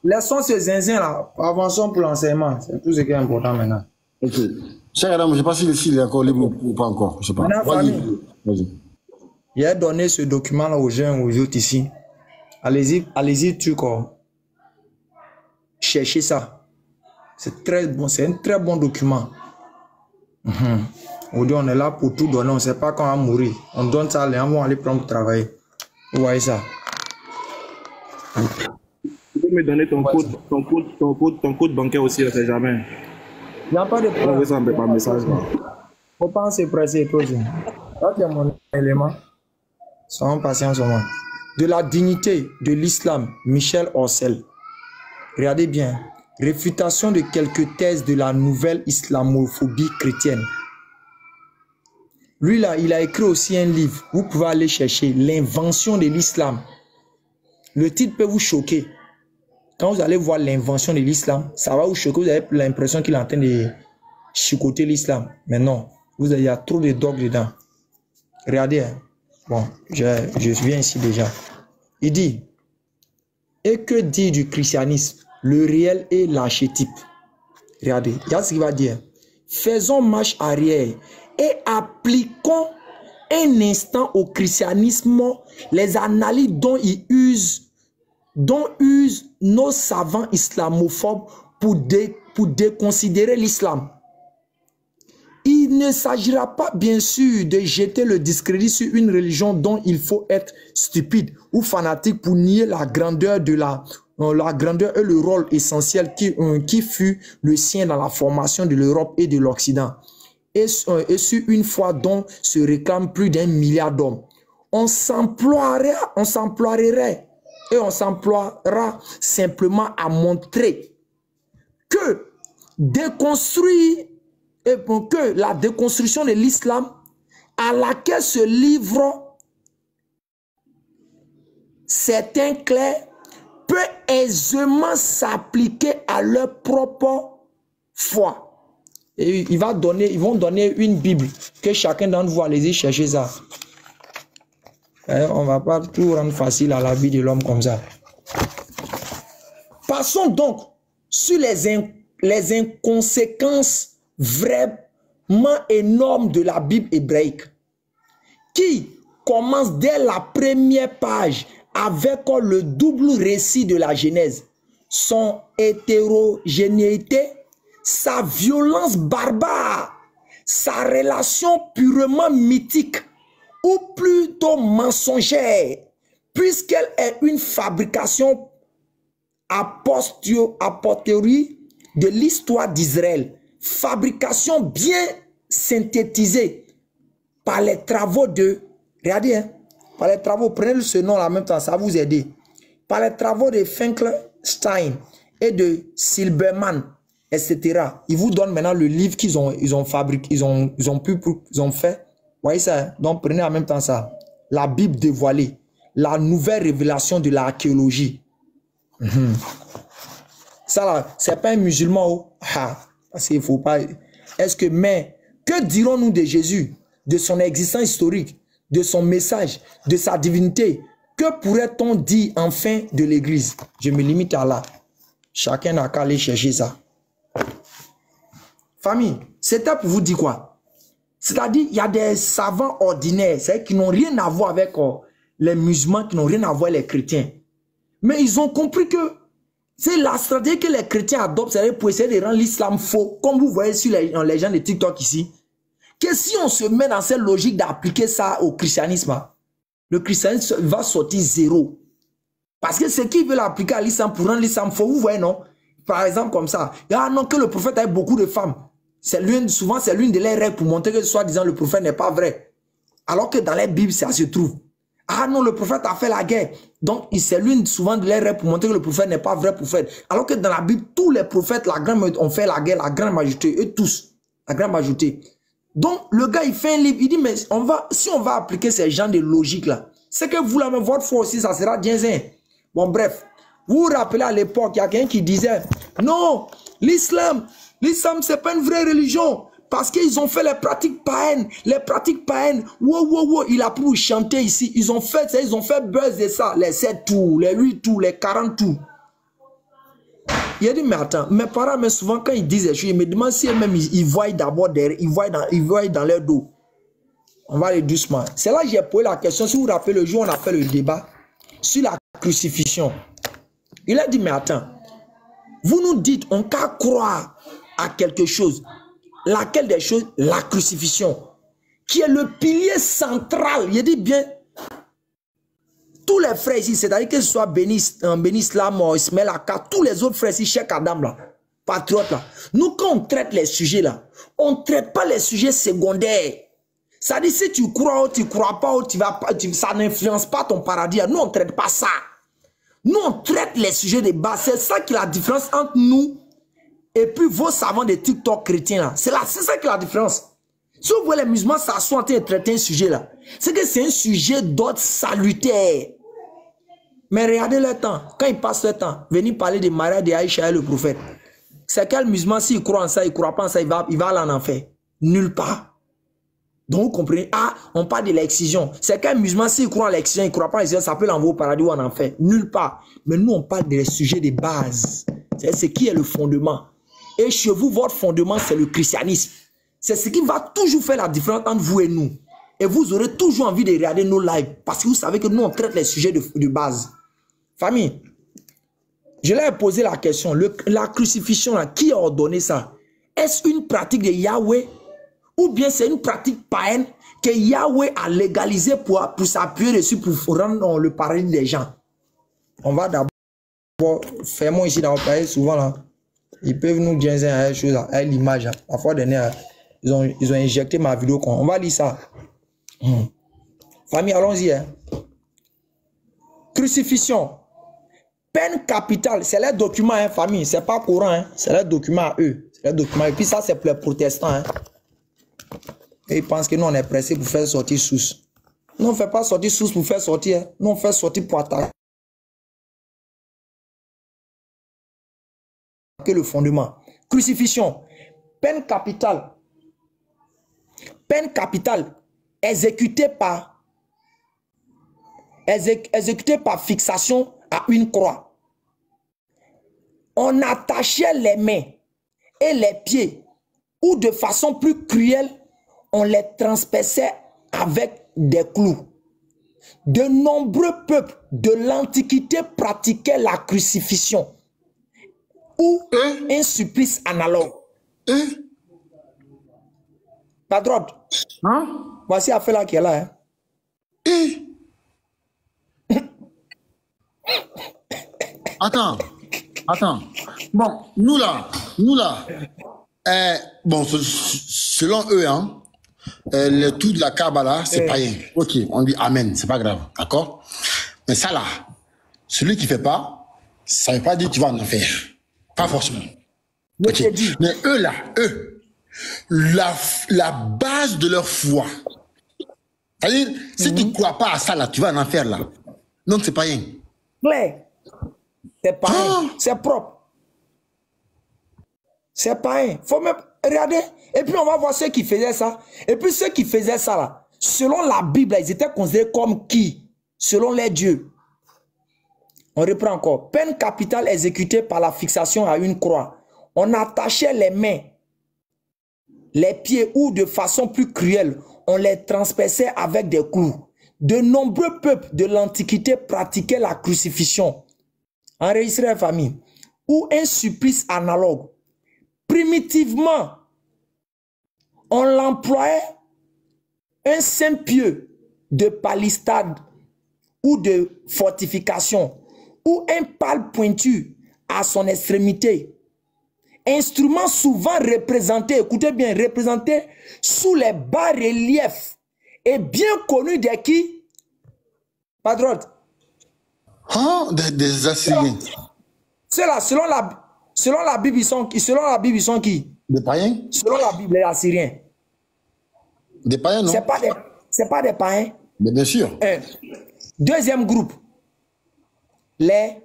Laissons ces zinzins là. Avançons pour l'enseignement. C'est tout ce qui est important maintenant. Ok. Chère Adam, je ne sais pas s'il est encore libre ou pas encore. Je sais pas. Maintenant, famille, j'ai donné ce document là aux jeunes, aux autres ici. Allez-y, tu quoi. Cherchez ça. C'est très bon, c'est un très bon document. Aujourd'hui, on est là pour tout donner. On ne sait pas quand on va mourir. On donne ça, les gens vont aller prendre travailler. Vous voyez ça? Tu peux me donner ton code bancaire aussi, on sait jamais. Il n'y a pas de problème. On ça par message. Faut pas se presser, toi aussi. Là, c'est mon élément. Soyons patients au moins. De la dignité de l'islam, Michel Orcel. Regardez bien. Réfutation de quelques thèses de la nouvelle islamophobie chrétienne. Lui là, il a écrit aussi un livre. Vous pouvez aller chercher l'invention de l'islam. Le titre peut vous choquer. Quand vous allez voir l'invention de l'islam, ça va vous choquer. Vous avez l'impression qu'il est en train de chicoter l'islam. Mais non, il y a trop de dogmes dedans. Regardez. Bon, je viens ici déjà. Il dit, et que dit du christianisme, le réel et l'archétype? Regardez, regarde ce qu'il va dire. Faisons marche arrière et appliquons un instant au christianisme les analyses dont usent nos savants islamophobes pour déconsidérer l'islam. Il ne s'agira pas bien sûr de jeter le discrédit sur une religion dont il faut être stupide ou fanatique pour nier la grandeur et le rôle essentiel qui fut le sien dans la formation de l'Europe et de l'Occident. Et sur une foi dont se réclament plus d'1 milliard d'hommes. On s'emploiera simplement à montrer que la déconstruction de l'islam à laquelle se livrent certains clercs peut aisément s'appliquer à leur propre foi. Et ils vont donner une Bible que chacun d'entre vous allez-y chercher ça. On ne va pas tout rendre facile à la vie de l'homme comme ça. Passons donc sur les inconséquences vraiment énormes de la Bible hébraïque, qui commence dès la première page avec le double récit de la Genèse, son hétérogénéité, sa violence barbare, sa relation purement mythique ou plutôt mensongère, puisqu'elle est une fabrication a posteriori de l'histoire d'Israël, fabrication bien synthétisée par les travaux de, regardez, hein, par les travaux, prenez ce nom en même temps, ça va vous aider, par les travaux de Finkelstein et de Silberman, etc. Ils vous donnent maintenant le livre qu'ils ont fabriqué, ils ont fait. Vous voyez ça, hein? Donc prenez en même temps ça. La Bible dévoilée, la nouvelle révélation de l'archéologie. Ça là, c'est pas un musulman. Oh. Parce qu'il faut pas. Mais que dirons-nous de Jésus, de son existence historique, de son message, de sa divinité? Que pourrait-on dire enfin de l'Église? Je me limite à là. Chacun n'a qu'à aller chercher ça. Famille, c'était pour vous dire quoi? C'est-à-dire, il y a des savants ordinaires, c'est qui n'ont rien à voir avec les musulmans, qui n'ont rien à voir avec les chrétiens. Mais ils ont compris que c'est la stratégie que les chrétiens adoptent, c'est pour essayer de rendre l'islam faux, comme vous voyez sur les gens de TikTok ici. Que si on se met dans cette logique d'appliquer ça au christianisme, le christianisme va sortir zéro. Parce que ceux qui veulent appliquer à l'islam pour rendre l'islam faux, vous voyez, non? Par exemple, comme ça. Ah non, que le prophète a beaucoup de femmes. Souvent, c'est l'une de leurs règles pour montrer que soi-disant le prophète n'est pas vrai. Alors que dans les Bibles, ça se trouve. Ah non, le prophète a fait la guerre. Donc, c'est l'une souvent de leurs règles pour montrer que le prophète n'est pas vrai prophète. Alors que dans la Bible, tous les prophètes, ont fait la guerre, la grande majorité, eux tous, la grande majorité. Donc, le gars, il fait un livre, il dit, mais si on va appliquer ces genres de logique-là, c'est que vous, la même, votre foi aussi, ça sera diensin. Bon, bref. Vous vous rappelez à l'époque, il y a quelqu'un qui disait, non, l'islam, c'est pas une vraie religion. Parce qu'ils ont fait les pratiques païennes. Les pratiques païennes. Wow. Il a pu vous chanter ici. Ils ont fait buzz de ça. Les 7 tours, les 8 tours, les 40 tours. Il a dit, mais attends, mes parents, mais souvent quand ils disent des choses, ils me demandent si eux-mêmes ils voient d'abord derrière, ils voient dans leur dos. On va aller doucement. C'est là que j'ai posé la question. Si vous vous rappelez, le jour où on a fait le débat sur la crucifixion, il a dit, mais attends, vous nous dites, on peut croire à quelque chose. Laquelle des choses? La crucifixion, qui est le pilier central. Il dit bien, tous les frères ici, c'est-à-dire que ce soit Béni Islam, Ismaël Aka, tous les autres frères ici, Cheikh Adam, là, patriotes, là, nous, quand on traite les sujets, là, on ne traite pas les sujets secondaires. Ça dit, si tu crois ou tu ne crois pas, ou ça n'influence pas ton paradis. Nous, on ne traite pas ça. Nous, on traite les sujets de base. C'est ça qui est la différence entre nous et puis vos savants de TikTok chrétiens, là. C'est ça qui est la différence. Si vous voyez les musulmans s'asseoir en train de traiter un sujet, là, c'est que c'est un sujet d'ordre salutaire. Mais regardez le temps. Quand ils passent le temps, venir parler de Maria, de Aïcha et le prophète. C'est quel musulman, s'il croit en ça, il ne croit pas en ça, il va aller en enfer. Nulle part. Donc vous comprenez, ah, on parle de l'excision. C'est qu'un musulman, s'il croit en l'excision, il ne croit pas en l'excision, ça peut l'envoyer au paradis ou en enfer. Nulle part. Mais nous, on parle des sujets de base. C'est ce qui est le fondement. Et chez vous, votre fondement, c'est le christianisme. C'est ce qui va toujours faire la différence entre vous et nous. Et vous aurez toujours envie de regarder nos lives. Parce que vous savez que nous, on traite les sujets de base. Famille, je leur ai posé la question. La crucifixion, là, qui a ordonné ça? Est-ce une pratique de Yahweh? Ou bien c'est une pratique païenne que Yahweh a légalisée pour s'appuyer dessus pour rendre le paradis des gens? On va d'abord faire moi ici dans le pays, souvent là. Ils peuvent nous dire une chose à l'image. La fois dernière, ils ont injecté ma vidéo. On va lire ça. Famille, allons-y. Hein. Crucifixion. Peine capitale. C'est les documents, hein, famille. C'est pas courant. Hein. C'est les documents à eux. Les documents. Et puis ça, c'est pour les protestants. Hein. Et ils pensent que nous, on est pressé pour faire sortir Sousse. Nous, on ne fait pas sortir Sousse pour faire sortir. Hein. Nous, on fait sortir pour attaquer le fondement. Crucifixion. Peine capitale. Peine capitale. Exécutée par fixation à une croix. On attachait les mains et les pieds, ou de façon plus cruelle, on les transperçait avec des clous. De nombreux peuples de l'Antiquité pratiquaient la crucifixion ou un supplice analogue. Padrone, voici Afela qui est là. Hein? Attends. Bon, nous là, bon, selon eux, hein, le tout de la Kabbalah, c'est païen. Ok, on dit Amen, c'est pas grave, d'accord? Mais ça là, celui qui fait pas, ça veut pas dire que tu vas en enfer. Pas forcément. Okay. Mais eux là, la base de leur foi, c'est-à-dire, si tu ne crois pas à ça là, tu vas en enfer là. Donc c'est païen. Claire. C'est païen. C'est propre. C'est païen. Faut même regarder. Et puis on va voir ceux qui faisaient ça. Et puis ceux qui faisaient ça là, selon la Bible, ils étaient considérés comme qui? Selon les dieux. On reprend encore. Peine capitale exécutée par la fixation à une croix. On attachait les mains, les pieds ou de façon plus cruelle, on les transperçait avec des clous. De nombreux peuples de l'Antiquité pratiquaient la crucifixion. Enregistrez famille. Ou un supplice analogue. Primitivement, on l'employait un simple pieu de palissade ou de fortification ou un pal pointu à son extrémité. Instrument souvent représenté, écoutez bien, représenté sous les bas-reliefs et bien connu de qui? Padrone. Des Assyriens. C'est là, selon la Bible, ils sont qui? Selon la Bible, ils sont qui? Des païens? Selon la Bible, les Assyriens. Des païens, non? C'est pas des païens. Mais bien sûr. Deuxième groupe. Les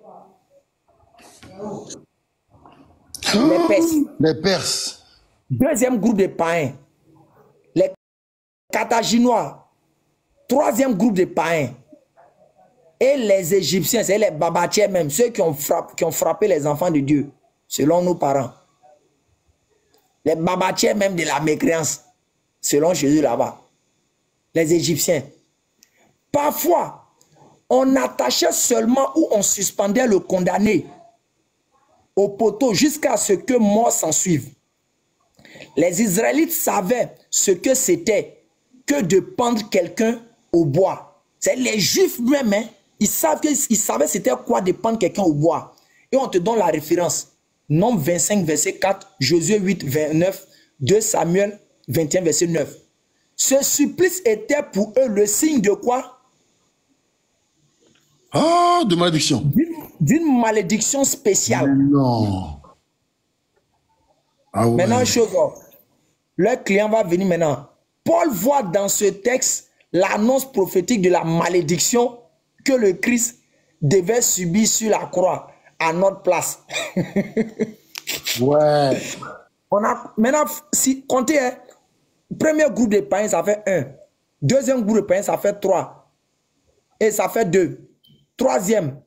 Perses. Les Perses. Deuxième groupe de païens. Les Carthaginois. Troisième groupe de païens. Et les Égyptiens, c'est les Babatiens même, ceux qui ont frappé les enfants de Dieu. selon nos parents. Les babatiers même de la mécréance, selon Jésus là-bas. Les Égyptiens. Parfois, on attachait seulement ou on suspendait le condamné au poteau jusqu'à ce que mort s'en suive. Les Israélites savaient ce que c'était que de pendre quelqu'un au bois. C'est les Juifs même, hein, ils savaient c'était quoi de pendre quelqu'un au bois. Et on te donne la référence. Nombre 25, verset 4, Josué 8, 29, 2 Samuel 21, verset 9. Ce supplice était pour eux le signe de quoi? Ah, de malédiction. D'une malédiction spéciale. Non. Ah ouais. Maintenant, chose, le client va venir maintenant. Paul voit dans ce texte l'annonce prophétique de la malédiction que le Christ devait subir sur la croix à notre place. Ouais. On a, maintenant, si comptez, hein, premier groupe de païens, ça fait 1. Deuxième groupe de païens, ça fait 3. Et ça fait 2. Troisième.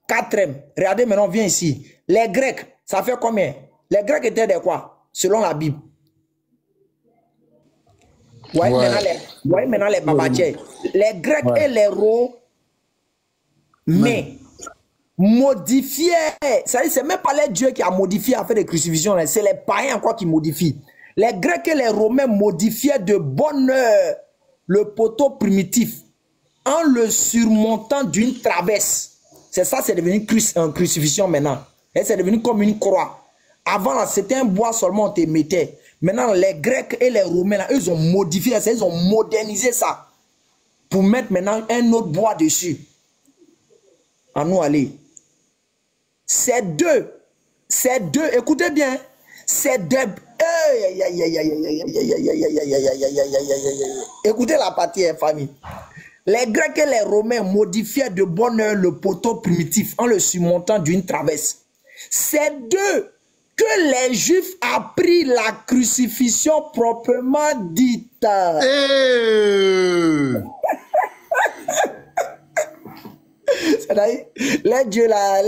Quatrième. Regardez maintenant, viens ici. Les Grecs, ça fait combien? Les Grecs étaient de quoi? Selon la Bible. Vous voyez maintenant les babatiers. Les Grecs et les Romains modifiaient. C'est même pas les dieux qui a modifié à faire des crucifixions. C'est les païens encore qui modifient. Les Grecs et les Romains modifiaient de bonne heure le poteau primitif en le surmontant d'une traverse. C'est ça, c'est devenu une crucifixion maintenant. Et c'est devenu comme une croix. Avant, là, c'était un bois seulement, on te mettait. Maintenant, les Grecs et les Romains, là, eux, ils ont modifié ça, ils ont modernisé ça. Pour mettre maintenant un autre bois dessus. À nous aller. Ces deux, écoutez bien, ces deux... Écoutez la partie, famille. Les Grecs et les Romains modifiaient de bonne heure le poteau primitif en le surmontant d'une traverse. C'est d'eux que les Juifs apprirent la crucifixion proprement dite. C'est-à-dire, les dieux là,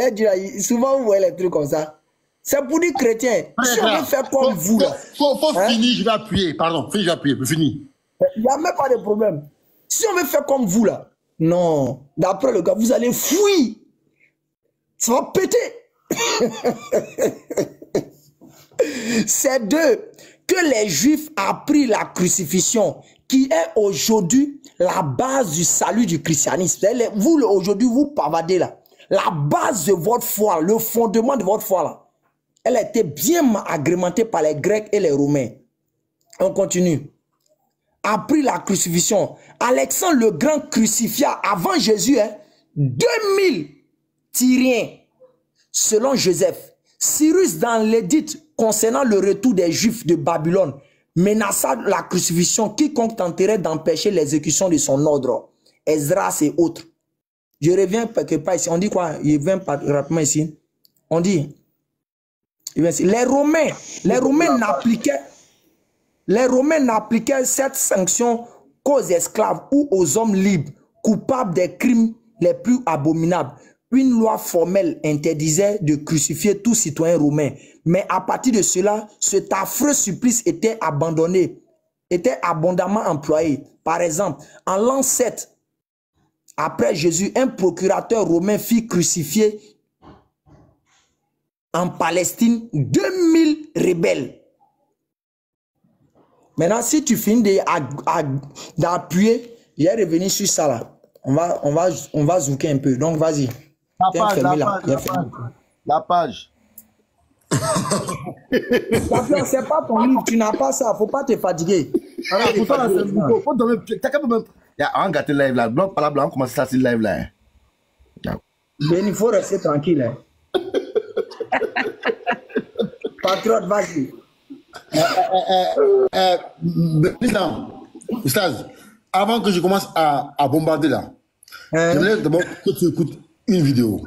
souvent vous voyez les trucs comme ça. C'est pour dire chrétiens. Si on veut faire comme vous là. Faut finir, je vais appuyer. Pardon, je vais appuyer, fini. Il n'y a même pas de problème. Si on veut faire comme vous là, non, d'après le gars, vous allez fuir. Ça va péter. C'est d'eux que les Juifs apprirent la crucifixion, qui est aujourd'hui la base du salut du christianisme. Vous, aujourd'hui, vous pavadez là. La base de votre foi, le fondement de votre foi là, elle a été bien agrémentée par les Grecs et les Romains. On continue. Appris la crucifixion. Alexandre le Grand crucifia avant Jésus 2000 Tyriens selon Joseph. Cyrus dans l'édit concernant le retour des Juifs de Babylone menaça la crucifixion quiconque tenterait d'empêcher l'exécution de son ordre. Esdras et autres. Je reviens quelque part ici. On dit quoi? Il vient rapidement ici. On dit les Romains n'appliquaient cette sanction qu'aux esclaves ou aux hommes libres coupables des crimes les plus abominables. Une loi formelle interdisait de crucifier tout citoyen romain. Mais à partir de cela, cet affreux supplice était abandonné, était abondamment employé. Par exemple, en l'an 7, après Jésus, un procurateur romain fit crucifier en Palestine 2000 rebelles. Maintenant, si tu finis d'appuyer, je vais revenir sur ça là. On va zouker un peu. Donc, vas-y. La page. C'est pas ton livre, tu n'as pas ça. Faut pas te fatiguer. Il y a un gâté live là. Blanc par là, blanc, comment ça c'est live là? Mais il faut rester tranquille. Hein. Patriote, vas-y. Ustaz, avant que je commence à bombarder là, j'aimerais d'abord que tu écoutes une vidéo.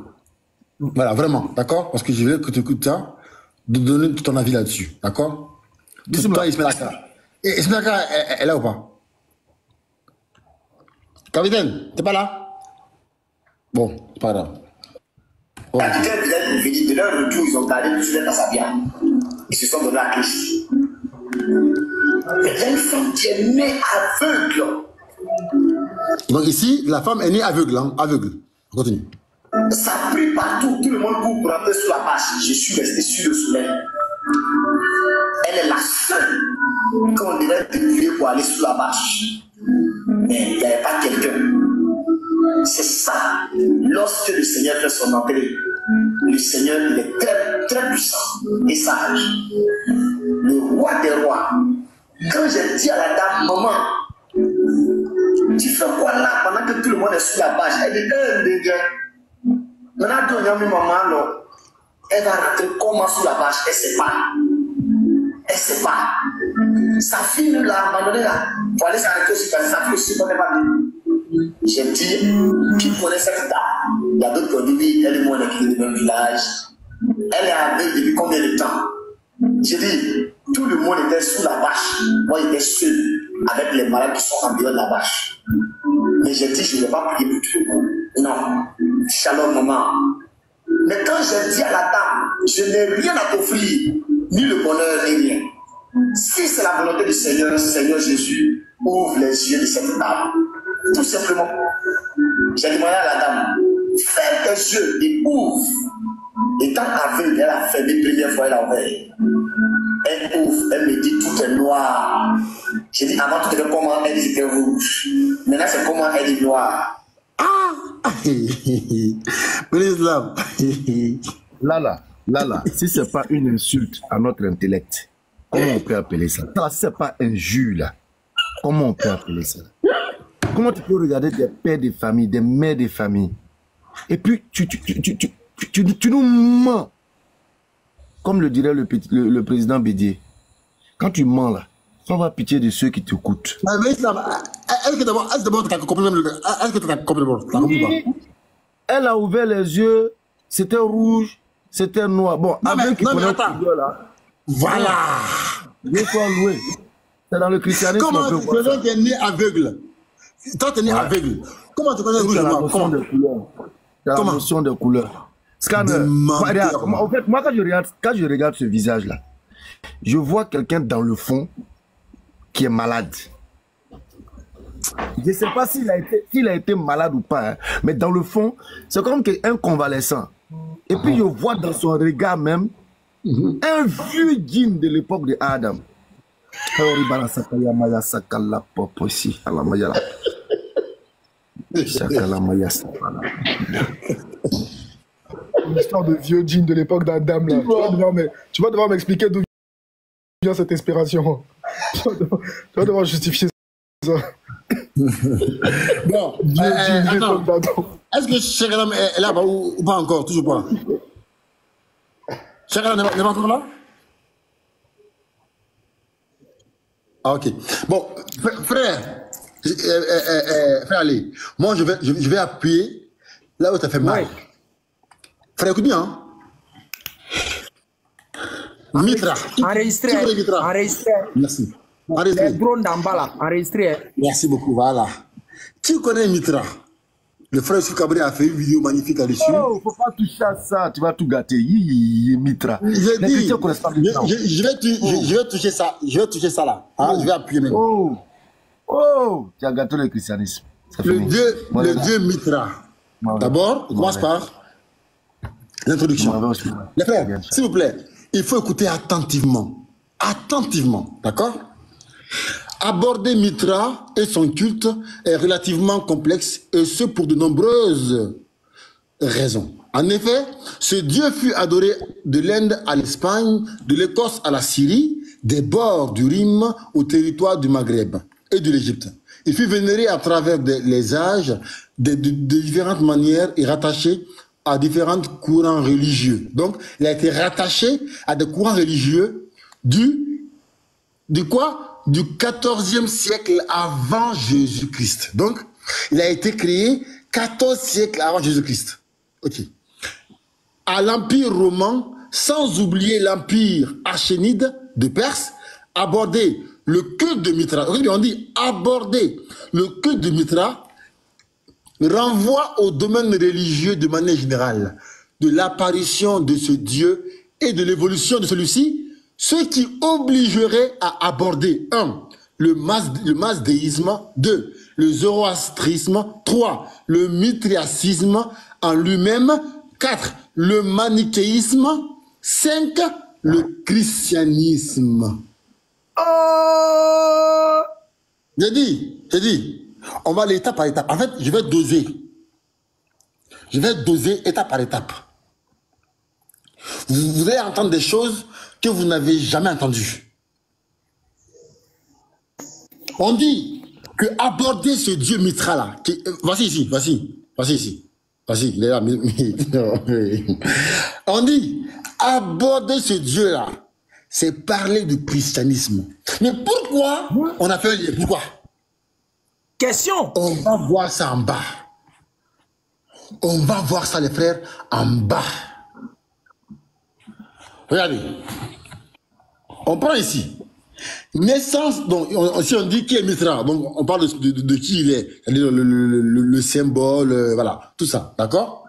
Voilà, vraiment, d'accord? Parce que je veux que tu écoutes ça, de donner ton avis là-dessus, d'accord? Toi, Ismailaka. Et Ismailaka, elle est là ou pas? Capitaine, t'es pas là? Bon, c'est pas grave. Oh, est devenu, de leur retour, ils ont gardé tous les Kasabiens. Ils se sont donnés à Christ. Mais il y a une femme qui est née aveugle. Donc ici, la femme est née aveugle. Hein? Aveugle. On continue. Ça prie partout, tout le monde court pour entrer sous la bâche. Je suis resté sur le soleil. Elle est la seule qu'on devait prier pour aller sous la bâche. Mais il n'y avait pas quelqu'un. C'est ça. Lorsque le Seigneur fait son entrée, le Seigneur il est très, très puissant et sage. Le roi des rois. Quand j'ai dit à la dame, maman, tu fais quoi là pendant que tout le monde est sous la bâche? Elle dit, maintenant, maman, non. Elle va rentrer comment sous la bâche? Elle ne sait pas. Elle ne sait pas. Sa fille l'a abandonnée là. Pour aller s'arrêter aussi parce que sa fille aussi ne connaît pas. J'ai dit, qui connaît cette dame? Il y a d'autres qui ont dit, oui, elle est mon équipe du même village. Elle est avec depuis combien de temps? J'ai dit, tout le monde était sous la bâche. Moi, j'étais seul avec les malades qui sont en dehors de la bâche. Mais j'ai dit, je ne vais pas prier pour tout le monde. Non. Shalom, maman. Mais quand j'ai dit à la dame, je n'ai rien à t'offrir, ni le bonheur, ni rien. Si c'est la volonté du Seigneur, Seigneur Jésus, ouvre les yeux de cette dame. Tout simplement. J'ai demandé à la dame, ferme tes yeux et ouvre. Étant aveugle, elle a fermé plusieurs fois, elle a ouvert. Elle ouvre, elle me dit tout est noir. J'ai dit avant tout était comment elle était rouge. Maintenant c'est comment elle est noire. Ah l'islam. Là, si c'est pas une insulte à notre intellect, comment on peut appeler ça? Ça, c'est pas un jus là. Comment on peut appeler ça? Comment tu peux regarder des pères de famille, des mères de famille, et puis tu nous mens, comme le dirait le président Bédier. Quand tu mens là, faut avoir pitié de ceux qui t'écoutent. Mais islam, est-ce que d'abord tu as compris même est-ce que tu as compris? Elle a ouvert les yeux, c'était rouge, c'était noir. Bon, avec qui connaît là. Voilà. Il faut louer. C'est dans le christianisme. Comment tu connais que tu es né aveugle? Toi, tu es né aveugle. Comment tu connais le rouge et le noir? Comment? La notion de couleur. Scanner. En fait, moi, quand je regarde ce visage-là, je vois quelqu'un dans le fond qui est malade. Je ne sais pas s'il a été malade ou pas, hein, mais dans le fond, c'est comme un convalescent. Et puis, je vois dans son regard même un vieux djinn de l'époque de Adam. Une histoire de vieux djinn de l'époque d'Adam là. Tu vas devoir m'expliquer d'où vient cette inspiration. Tu vas devoir justifier ça. Bon, est-ce que Cheikh est là ou pas encore? Toujours pas. Cheikh n'est pas encore là? Ah, ok. Bon, frère Ali, moi je vais appuyer là où tu as fait mal. Ouais. Frère, écoute bien. Hein? Mitra. Enregistré. Merci. Enregistré. Les drones d'en bas là, enregistré. Merci beaucoup, voilà. Tu connais Mitra? Le frère Soukabri a fait une vidéo magnifique là-dessus. Oh, faut pas toucher à ça, tu vas tout gâter. Mitra. Je vais toucher ça. Je vais toucher ça là. Hein? Je vais appuyer même. Oh, tu as gâté le christianisme. Le dieu Mitra. D'abord, on commence par l'introduction. Les frères, s'il vous plaît, il faut écouter attentivement. Attentivement, d'accord? Aborder Mitra et son culte est relativement complexe, et ce pour de nombreuses raisons. En effet, ce dieu fut adoré de l'Inde à l'Espagne, de l'Écosse à la Syrie, des bords du Rhin au territoire du Maghreb et de l'Égypte. Il fut vénéré à travers les âges de différentes manières et rattaché à différents courants religieux. Donc, il a été rattaché à des courants religieux du 14e siècle avant Jésus-Christ. Donc, il a été créé 14 siècles avant Jésus-Christ. Ok. À l'Empire romain, sans oublier l'Empire achénide de Perse, aborder le culte de Mitra. On dit aborder le culte de Mitra renvoie au domaine religieux de manière générale. de l'apparition de ce Dieu et de l'évolution de celui-ci, ce qui obligerait à aborder 1. Le masdéisme, 2. Le zoroastrisme, 3. Le mithracisme en lui-même, 4. Le manichéisme, 5. Le christianisme. Oh! J'ai dit, on va aller étape par étape. En fait, je vais doser. Je vais doser étape par étape. Vous allez entendre des choses que vous n'avez jamais entendues. On dit que aborder ce Dieu Mithra là, voici ici, il est là. On dit aborder ce Dieu là, c'est parler du christianisme. Mais pourquoi on a fait un lien? Pourquoi? Question. On va voir ça en bas. On va voir ça, les frères, en bas. Regardez. On prend ici. Naissance, donc, si on dit qui est Mithra, donc on parle de qui il est. C'est-à-dire le symbole, voilà, tout ça, d'accord?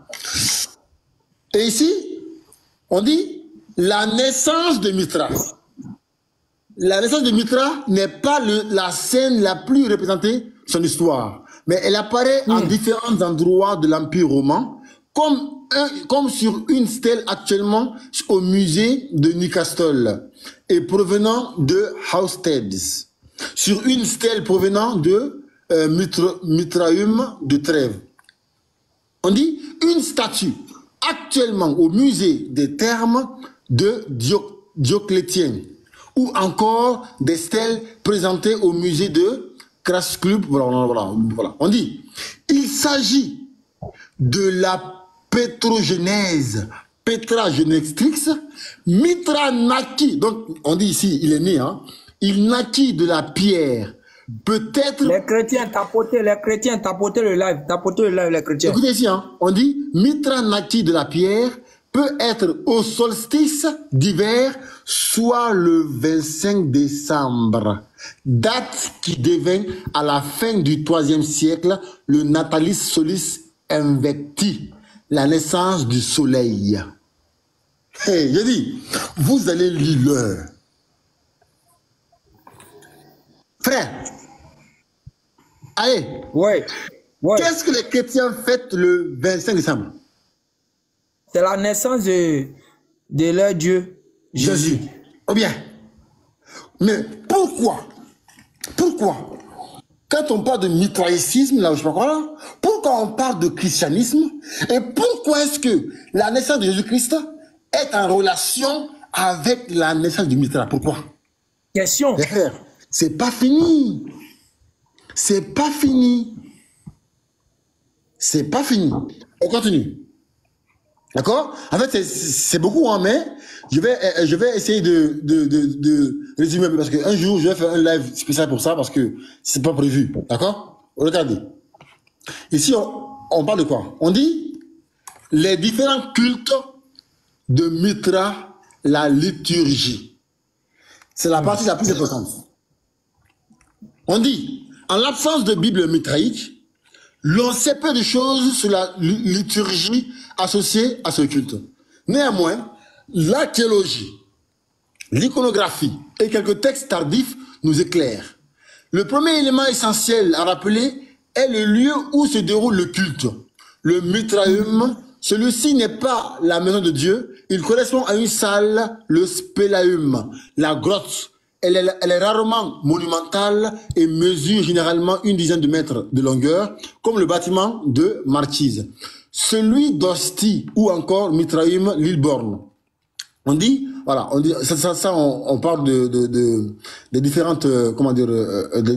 Et ici, on dit la naissance de Mithra. La naissance de Mithra n'est pas la scène la plus représentée de son histoire, mais elle apparaît en différents endroits de l'Empire romain, comme sur une stèle actuellement au musée de Newcastle et provenant de Hawstead, sur une stèle provenant de Mitraeum de Trèves. On dit une statue actuellement au musée des Thermes de Dioclétien, ou encore des stèles présentées au musée de Krasklub. Voilà. On dit, il s'agit de la pétrogenèse, Petra Genestrix, Mithra naquit, donc on dit ici, il est né, hein, il naquit de la pierre, peut-être... Les chrétiens, tapotez le live, les chrétiens. Écoutez ici, hein, on dit, Mithra naquit de la pierre, peut être au solstice d'hiver, soit le 25 décembre, date qui devint à la fin du IIIe siècle le Natalis Solis Invecti, la naissance du soleil. Hey, j'ai dit, vous allez lire l'heure. Frère, allez, Ouais. qu'est-ce que les chrétiens fêtent le 25 décembre? C'est la naissance de leur Dieu, Jésus. Oh bien. Mais pourquoi, quand on parle de mitraïcisme, là, je sais pas quoi, là, pourquoi on parle de christianisme? Et pourquoi est-ce que la naissance de Jésus-Christ est en relation avec la naissance du Mithra? Pourquoi? Question. Les frères, c'est pas fini. C'est pas fini. C'est pas fini. On continue. D'accord? En fait, c'est beaucoup, hein, mais je vais essayer de résumer un peu parce qu'un jour, je vais faire un live spécial pour ça parce que c'est pas prévu. D'accord? Regardez. Ici, on parle de quoi? On dit les différents cultes de Mithra, la liturgie. C'est la partie la plus importante. On dit, en l'absence de Bible mitraïque, l'on sait peu de choses sur la liturgie associée à ce culte. Néanmoins, l'archéologie, l'iconographie et quelques textes tardifs nous éclairent. Le premier élément essentiel à rappeler est le lieu où se déroule le culte. Le Mitraeum, celui-ci n'est pas la maison de Dieu, il correspond à une salle, le Spelaeum, la grotte. Elle est rarement monumentale et mesure généralement une dizaine de mètres de longueur, comme le bâtiment de Marchise. Celui d'Ostie ou encore Mitraeum, Lilborn. On dit, voilà, on dit, on parle des différentes, les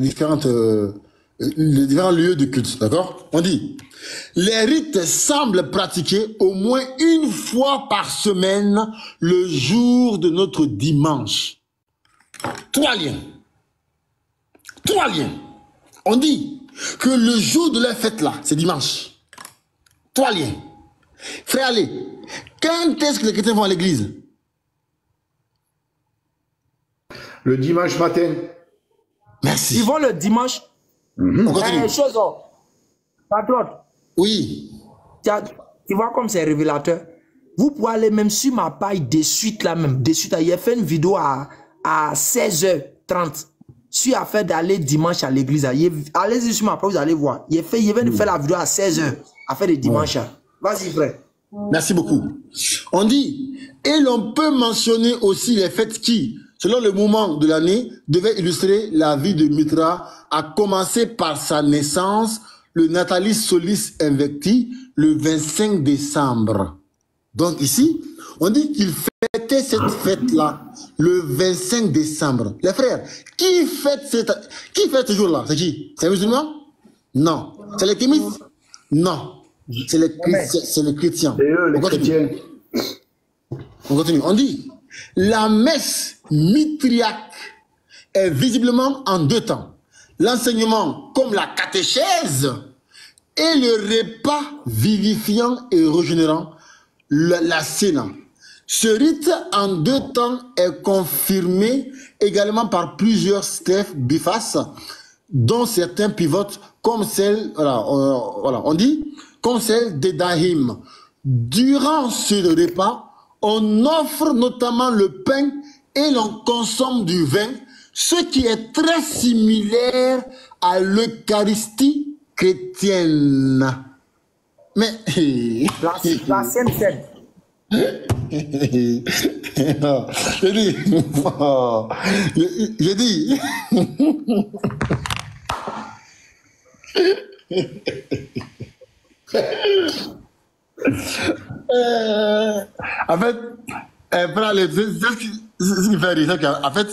différents lieux de culte, d'accord? On dit, les rites semblent pratiquer au moins une fois par semaine le jour de notre dimanche. Trois liens. On dit que le jour de la fête là, c'est dimanche. Trois liens. Frère, allez, quand est-ce que les chrétiens vont à l'église? Le dimanche matin. Merci. Ils vont le dimanche. On continue. Patron, Oui. tu vois comme c'est révélateur. Vous pouvez aller même sur ma page de suite là même. De suite, il a fait une vidéo à 16h30 sur l'affaire d'aller dimanche à l'église. Allez-y sur ma page, vous allez voir. Il vient de faire la vidéo à 16h, affaire de dimanche. Vas-y, frère. Merci beaucoup. On dit, et l'on peut mentionner aussi les fêtes qui, selon le moment de l'année, devaient illustrer la vie de Mitra, à commencer par sa naissance, le Natalis Solis Invecti, le 25 décembre. Donc ici, on dit qu'il fêtait cette fête-là, le 25 décembre. Les frères, qui fête ce jour-là? C'est qui? C'est les musulmans? Non. C'est les kémites? Non. C'est les chrétiens. C'est eux, les chrétiens. On continue. On dit, la messe mitriaque est visiblement en deux temps. L'enseignement comme la catéchèse et le repas vivifiant et régénérant, la Sénat. Ce rite en deux temps est confirmé également par plusieurs stèles bifaces, dont certains pivotent comme celle, on dit, comme celle d'Edahim. Durant ce repas, on offre notamment le pain et l'on consomme du vin, ce qui est très similaire à l'Eucharistie chrétienne. Mais... La scène scène. J'ai dit... En fait, ce qui fait rire, c'est qu'en fait,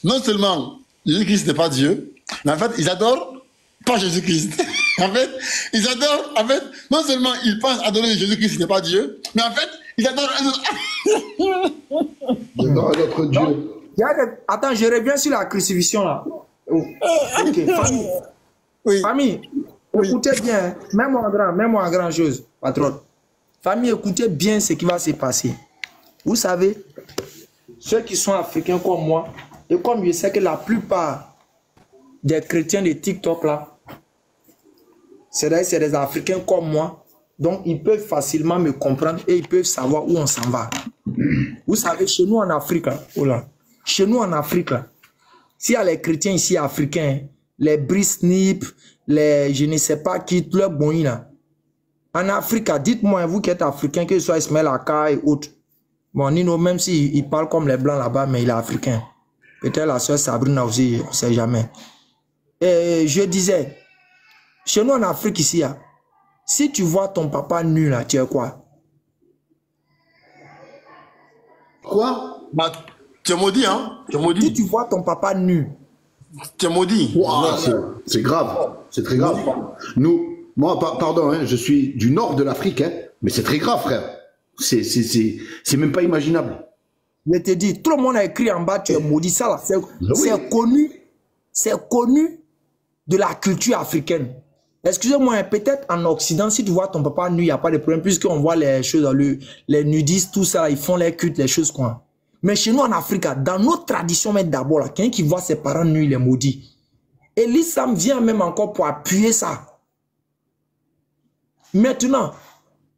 non seulement Jésus-Christ n'est pas Dieu, mais en fait, ils adorent pas Jésus-Christ. En fait, ils adorent, en fait, non seulement ils pensent adorer Jésus-Christ qui n'est pas Dieu, mais en fait, ils adorent un autre Dieu. Attends, je reviens sur la crucifixion là. Ok, famille. Oui. Famille, écoutez bien, même en grand chose, patron. Famille, écoutez bien ce qui va se passer. Vous savez, ceux qui sont africains comme moi, et comme je sais que la plupart des chrétiens de TikTok là, c'est des Africains comme moi, donc ils peuvent facilement me comprendre et ils peuvent savoir où on s'en va. Vous savez, chez nous en Afrique, chez nous en Afrique, s'il y a les chrétiens ici africains, les brisnip, les je ne sais pas qui, tous les bons là. En Afrique, dites-moi, vous qui êtes africain, que ce soit Ismaël Aka et autres. Bon, Nino, même s'il parle comme les blancs là-bas, mais il est africain. Peut-être la soeur Sabrina aussi, on ne sait jamais. Et je disais, chez nous en Afrique ici, si tu vois ton papa nu là, tu es quoi? Quoi? Bah, tu es maudit, hein? Tu es maudit. Si tu vois ton papa nu, tu es maudit. Wow, c'est grave, c'est très grave. Moi, pardon, hein, je suis du nord de l'Afrique, hein, mais c'est très grave, frère. C'est même pas imaginable. Je te dis, tout le monde a écrit en bas, tu es maudit, ça là, c'est connu de la culture africaine. Excusez-moi, peut-être en Occident, si tu vois ton papa nu, il n'y a pas de problème, puisqu'on voit les choses, les nudistes, tout ça, ils font les cultes, les choses quoi. Mais chez nous en Afrique, dans notre tradition, mais d'abord, quelqu'un qui voit ses parents nus, il est maudit. Et l'islam vient même encore pour appuyer ça. Maintenant,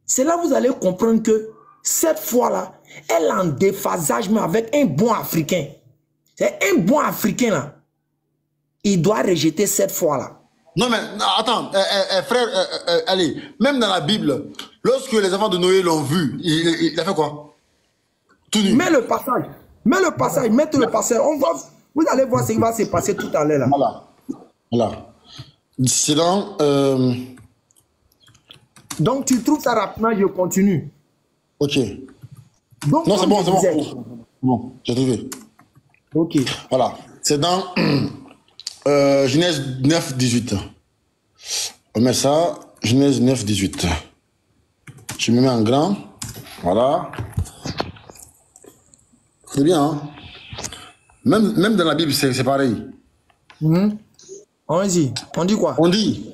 c'est là que vous allez comprendre que cette fois-là, elle est en déphasage, mais avec un bon Africain. C'est un bon Africain là. Il doit rejeter cette fois-là. Non mais, attends, frère, allez, même dans la Bible, lorsque les enfants de Noé l'ont vu, il a fait quoi? Tout nu. Mets le passage, mettez le passage. Vous allez voir ce qui va se passer tout à l'heure là. Voilà. Voilà. C'est dans... Donc tu trouves ça rapidement, je continue. Ok. Donc, non, c'est bon, c'est bon. Bon, j'ai trouvé. Ok. Voilà. C'est dans Genèse 9, 18. On met ça, Genèse 9, 18. Je me mets en grand. Voilà. C'est bien, hein? Même dans la Bible, c'est pareil. Vas-y, on dit quoi? On dit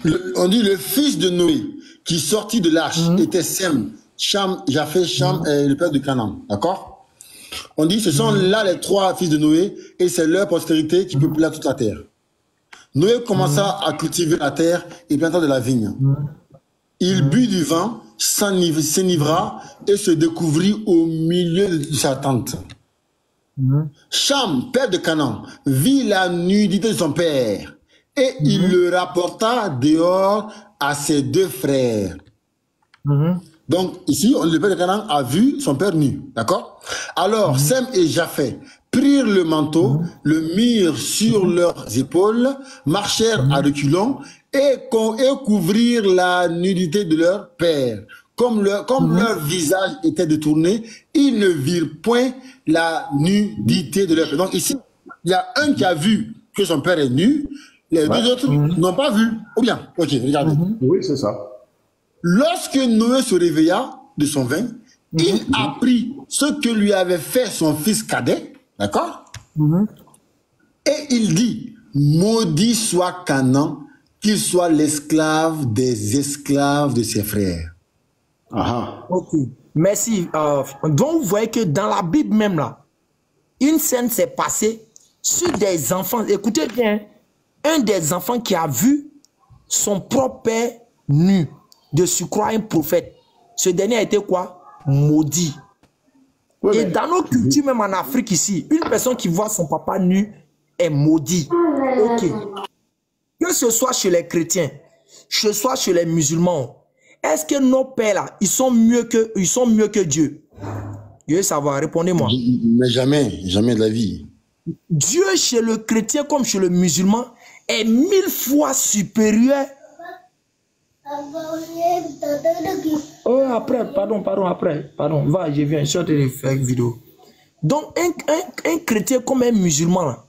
le fils de Noé qui sortit de l'arche était Sem, Cham, Japheth, Cham, le père de Canaan. D'accord? On dit ce sont là les trois fils de Noé et c'est leur postérité qui peupla toute la terre. Noé commença à cultiver la terre et planta de la vigne. Il but du vin, s'enivra et se découvrit au milieu de sa tente. Cham, père de Canaan, vit la nudité de son père et il le rapporta dehors à ses 2 frères. Donc ici, le père de Canaan a vu son père nu, d'accord? Alors Sem et Japheth prirent le manteau, le mirent sur leurs épaules, marchèrent à reculons et couvrirent la nudité de leur père. Comme leur visage était détourné, ils ne virent point la nudité de leur père. Donc ici, il y a un qui a vu que son père est nu, les 2 autres n'ont pas vu. Ou bien, ok, regardez. Oui, c'est ça. Lorsque Noé se réveilla de son vin, il apprit ce que lui avait fait son fils cadet, d'accord? Et il dit, maudit soit Canaan, qu'il soit l'esclave des esclaves de ses frères. Ok, merci. Donc vous voyez que dans la Bible même là, une scène s'est passée sur des enfants. Écoutez bien, un des enfants qui a vu son propre père nu, de surcroît un prophète. Ce dernier a été quoi? Maudit. Ouais, et mais... dans nos cultures, même en Afrique ici, une personne qui voit son papa nu est maudit. Ok. Que ce soit chez les chrétiens, que ce soit chez les musulmans, est-ce que nos pères là, ils sont mieux que Dieu? Je veux savoir, répondez-moi. Mais jamais, jamais de la vie. Dieu chez le chrétien comme chez le musulman est 1000 fois supérieur. Oh, après, pardon, va, je viens, je suis en train de faire une vidéo. Donc, un chrétien comme un musulman, là,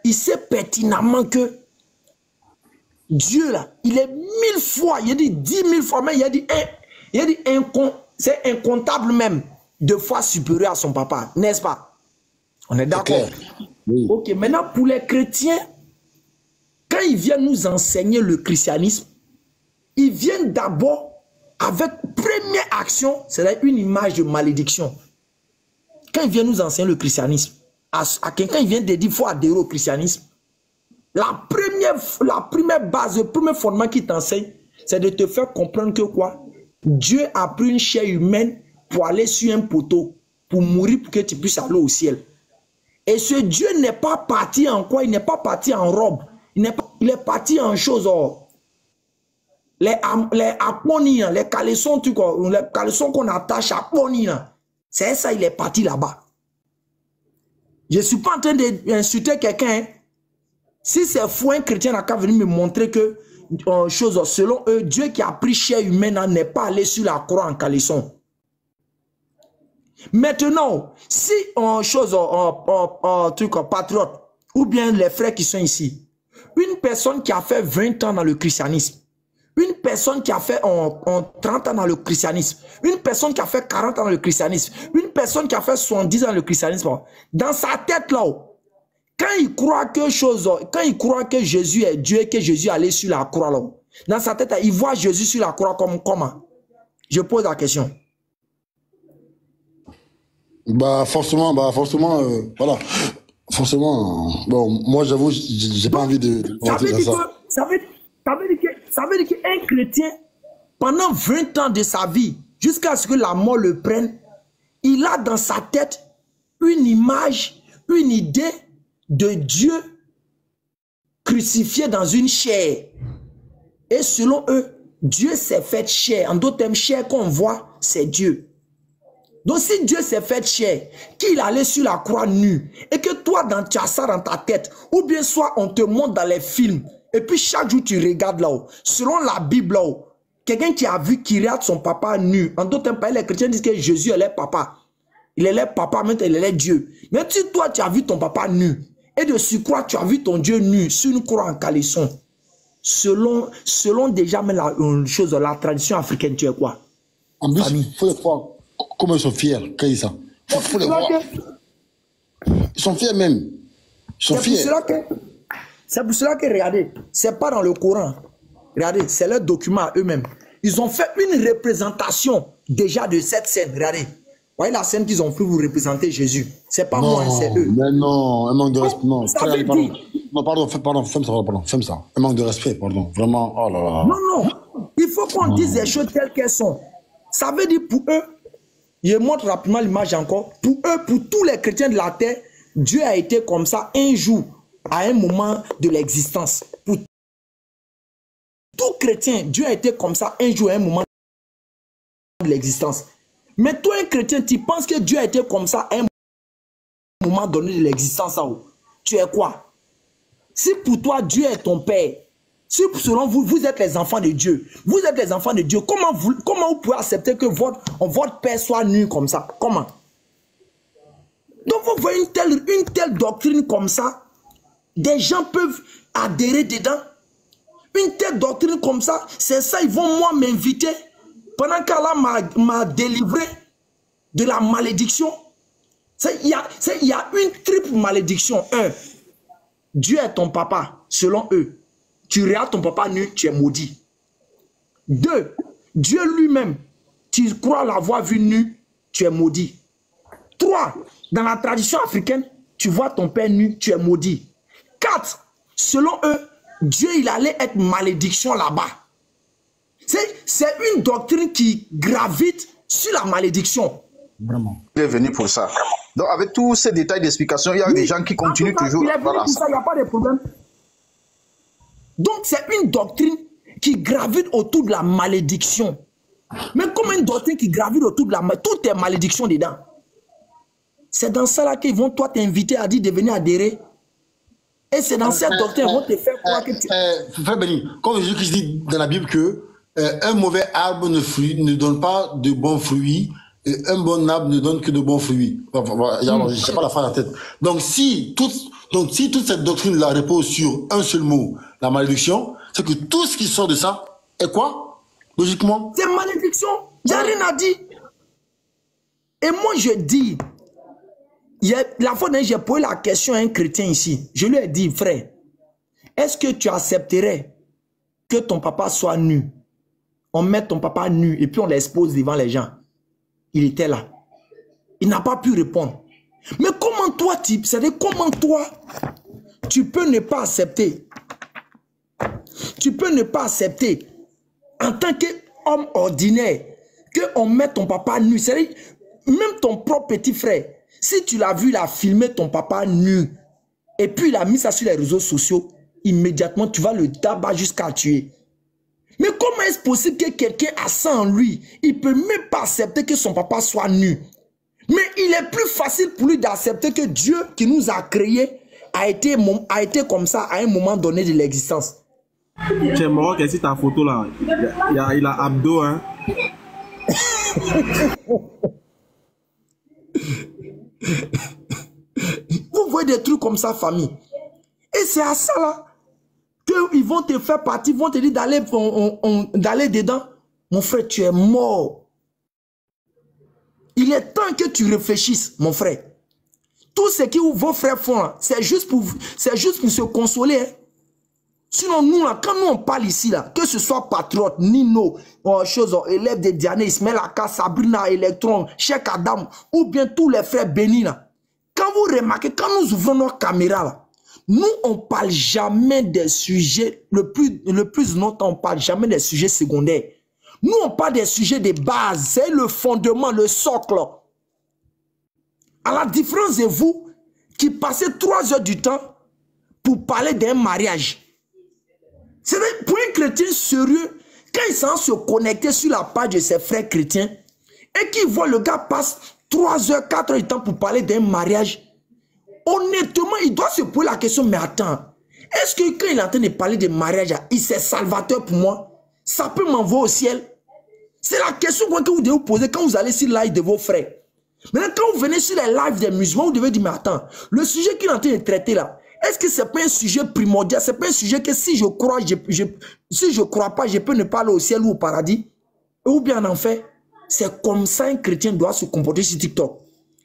il sait pertinemment que Dieu, là, il est 1000 fois, il a dit 10 000 fois, mais il a dit c'est incontable même, 2 fois supérieur à son papa, n'est-ce pas? On est d'accord? Oui. Ok, maintenant, pour les chrétiens, quand ils viennent nous enseigner le christianisme, ils viennent d'abord avec première action, c'est-à-dire une image de malédiction. Quand ils viennent nous enseigner le christianisme, à quelqu'un il vient de dire qu'il faut adhérer au christianisme, la première base, le premier fondement qui t'enseigne, c'est de te faire comprendre que quoi? Dieu a pris une chair humaine pour aller sur un poteau, pour mourir pour que tu puisses aller au ciel. Et ce Dieu n'est pas parti en quoi? Il n'est pas parti en robe. Il est parti en choses. Les aponies, les caleçons, les caleçons qu'on attache à aponies, c'est ça, il est parti là-bas. Je ne suis pas en train d'insulter quelqu'un. Hein. Si c'est fou, un chrétien n'a qu'à venir me montrer que, selon eux, Dieu qui a pris chair humaine n'est pas allé sur la croix en caleçon. Maintenant, si patriote, ou bien les frères qui sont ici, une personne qui a fait 20 ans dans le christianisme, une personne qui a fait 30 ans dans le christianisme, une personne qui a fait 40 ans dans le christianisme, une personne qui a fait 70 ans dans le christianisme, dans sa tête là, quand il croit que Jésus est Dieu et que Jésus est allé sur la croix là, dans sa tête, il voit Jésus sur la croix comme comment? Je pose la question. Forcément, voilà. Forcément, bon, moi j'avoue, j'ai pas envie de... Ça veut dire qu'un chrétien, pendant 20 ans de sa vie, jusqu'à ce que la mort le prenne, il a dans sa tête une image, une idée de Dieu crucifié dans une chair. Et selon eux, Dieu s'est fait chair. En d'autres termes, chair qu'on voit, c'est Dieu. Donc si Dieu s'est fait chair, qu'il allait sur la croix nue, et que toi, tu as ça dans ta tête, ou bien soit on te montre dans les films, et puis chaque jour tu regardes là-haut, selon la Bible là-haut, quelqu'un qui a vu qu'il regarde son papa nu, en d'autres termes, les chrétiens disent que Jésus est leur papa. Il est leur papa, maintenant il est leur Dieu. Mais si toi tu as vu ton papa nu, et de surcroît tu as vu ton Dieu nu sur une croix en caleçon, selon déjà même la tradition africaine, tu es quoi? En plus, il faut les voir comment ils sont fiers quand ils sont. Faut les voir. Ils sont fiers même. Ils sont fiers. C'est pour cela que, regardez, c'est pas dans le Coran. Regardez, c'est leur document à eux-mêmes. Ils ont fait une représentation déjà de cette scène. Regardez. Voyez la scène qu'ils ont fait pour représenter Jésus. C'est pas moi, c'est eux. Mais non, un manque de respect. Non, pardon, fais ça. Un manque de respect, pardon. Vraiment, oh là là. Non, il faut qu'on dise les choses telles qu'elles sont. Ça veut dire pour eux, je montre rapidement l'image encore, pour eux, pour tous les chrétiens de la terre, Dieu a été comme ça un jour, à un moment de l'existence. Pour tout chrétien, Dieu a été comme ça un jour, à un moment de l'existence. Mais toi, un chrétien, tu penses que Dieu a été comme ça à un moment donné de l'existence, tu es quoi? Si pour toi, Dieu est ton Père, si selon vous, vous êtes les enfants de Dieu, vous êtes les enfants de Dieu, comment vous pouvez accepter que votre Père soit nu comme ça? Comment? Donc vous voyez une telle doctrine comme ça, des gens peuvent adhérer dedans. Une telle doctrine comme ça, c'est ça, ils vont moi m'inviter pendant qu'Allah m'a délivré de la malédiction. Il y a une triple malédiction. Un, Dieu est ton papa, selon eux. Tu regardes ton papa nu, tu es maudit. 2, Dieu lui-même, tu crois l'avoir vu nu, tu es maudit. 3, dans la tradition africaine, tu vois ton père nu, tu es maudit. 4, selon eux, Dieu, il allait être malédiction là-bas. C'est une doctrine qui gravite sur la malédiction. Vraiment. Il est venu pour ça. Donc, avec tous ces détails d'explication, il y a des gens qui continuent toujours. Il est venu pour ça, il n'y a pas de problème. Donc, c'est une doctrine qui gravite autour de la malédiction. Mais comme une doctrine qui gravite autour de la malédiction, tout est malédiction dedans. C'est dans ça là qu'ils vont toi t'inviter à dire de venir adhérer. Et c'est dans cette doctrine qu'ils vont te faire croire que tu... Frère Béni, comme Jésus dit dans la Bible que un mauvais arbre ne donne pas de bons fruits, et un bon arbre ne donne que de bons fruits. Je ne sais pas la phrase en tête. Donc si toute cette doctrine-là repose sur un seul mot, la malédiction, c'est que tout ce qui sort de ça est quoi? Logiquement? C'est malédiction. J'ai rien à dire. Et moi je dis, la fois dernière, j'ai posé la question à un chrétien ici. Je lui ai dit, frère, est-ce que tu accepterais que ton papa soit nu? On met ton papa nu et puis on l'expose devant les gens. Il était là. Il n'a pas pu répondre. Mais comment toi, tu peux ne pas accepter? Tu peux ne pas accepter en tant qu'homme ordinaire qu'on mette ton papa nu. C'est-à-dire, même ton propre petit frère, si tu l'as vu, il a filmé ton papa nu et puis il a mis ça sur les réseaux sociaux, immédiatement tu vas le tabac jusqu'à tuer. Mais comment est-ce possible que quelqu'un a ça en lui? Il ne peut même pas accepter que son papa soit nu. Mais il est plus facile pour lui d'accepter que Dieu qui nous a créés a été comme ça à un moment donné de l'existence. Tu es mort, qu'est-ce que ta photo là? Il a abdos, hein? Vous voyez des trucs comme ça, famille. Et c'est à ça là qu'ils vont te faire partie, vont te dire d'aller dedans. Mon frère, tu es mort. Il est temps que tu réfléchisses, mon frère. Tout ce que vos frères font, c'est juste pour se consoler. Hein. Sinon, nous, là, quand nous on parle ici, là, que ce soit Patriote, Nino, élèves de Diané, Ismaël Aka, Sabrina, Electron, Cheikh Adam, ou bien tous les frères bénis, là. Quand vous remarquez, quand nous ouvrons nos caméras, là, nous, on ne parle jamais des sujets, le plus longtemps, on ne parle jamais des sujets secondaires. Nous, on parle des sujets de base, c'est le fondement, le socle. À la différence de vous, qui passez 3 heures du temps pour parler d'un mariage. C'est pour un chrétien sérieux, quand il s'en se connecter sur la page de ses frères chrétiens, et qu'il voit le gars passe 3 heures, 4 heures de temps pour parler d'un mariage, honnêtement, il doit se poser la question, mais attends, est-ce que quand il est en train de parler de mariage, il c'est salvateur pour moi? Ça peut m'envoyer au ciel? C'est la question que vous devez vous poser quand vous allez sur le live de vos frères. Maintenant, quand vous venez sur les lives des musulmans, vous devez dire, mais attends, le sujet qu'il est en train de traiter là, est-ce que ce n'est pas un sujet primordial? Ce n'est pas un sujet que si je crois, si je crois pas, je peux ne pas aller au ciel ou au paradis? Ou bien en enfer? C'est comme ça un chrétien doit se comporter sur TikTok.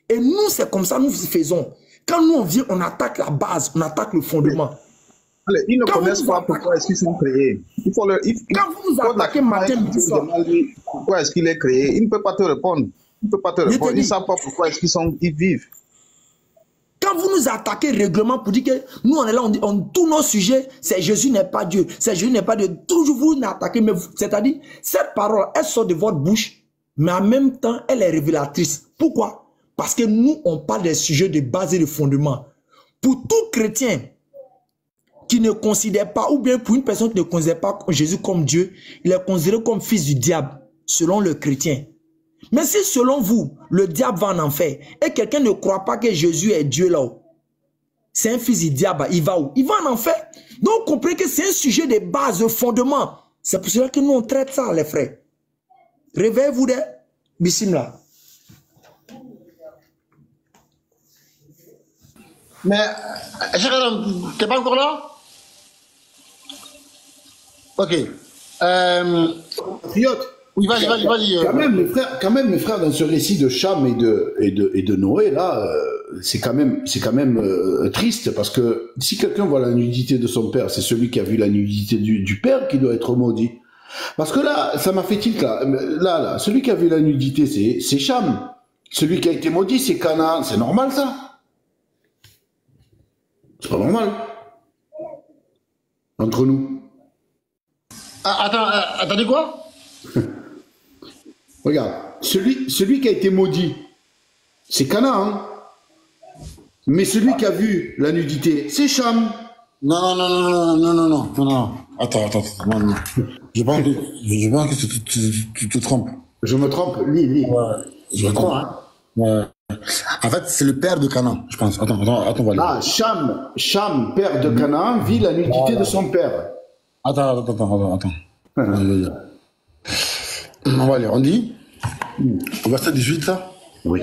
Et nous, c'est comme ça nous faisons. Quand nous on vient, on attaque la base, on attaque le fondement. Allez, ils ne connaissent pas pourquoi est-ce qu'ils sont créés. Quand vous nous attaquez matin, midi, soir, pourquoi est-ce qu'il est créé, il ne peut pas te répondre. Il ne peut pas te répondre. Ils ne savent pas pourquoi est-ce qu'ils vivent. Quand vous nous attaquez régulièrement pour dire que nous on est là, tous nos sujets, c'est Jésus n'est pas Dieu, c'est Jésus n'est pas Dieu. Toujours vous nous attaquez, mais c'est-à-dire, cette parole, elle sort de votre bouche, mais en même temps, elle est révélatrice. Pourquoi? Parce que nous, on parle des sujets de base et de fondement. Pour tout chrétien qui ne considère pas, ou bien pour une personne qui ne considère pas Jésus comme Dieu, il est considéré comme fils du diable, selon le chrétien. Mais si selon vous, le diable va en enfer, et quelqu'un ne croit pas que Jésus est Dieu là-haut, c'est un fils du diable, il va où? Il va en enfer. Donc, comprenez que c'est un sujet de base, de fondement. C'est pour cela que nous, on traite ça, les frères. Réveillez-vous de Bissim là. Mais, t'es pas encore là? Ok. Patriote. Oui, vas-y. Quand même, mes frères, dans ce récit de Cham et de Noé, là, c'est quand même triste, parce que si quelqu'un voit la nudité de son père, c'est celui qui a vu la nudité du père qui doit être maudit. Parce que là, ça m'a fait tilt, là, celui qui a vu la nudité, c'est Cham. Celui qui a été maudit, c'est Canaan. C'est normal, ça? C'est pas normal. Entre nous. Ah, attendez quoi? Regarde, celui qui a été maudit, c'est Canaan. Mais celui qui a vu la nudité, c'est Cham. Non. Attends. Non. Je pense que tu te trompes. Je me trompe, lis. Ouais, je me trompe. Hein. Ouais. En fait, c'est le père de Canaan, je pense. Attends, voilà. Ah, Cham, père de Canaan, vit la nudité de son père. Attends. On va lire. On dit, au verset 18, ça? Oui.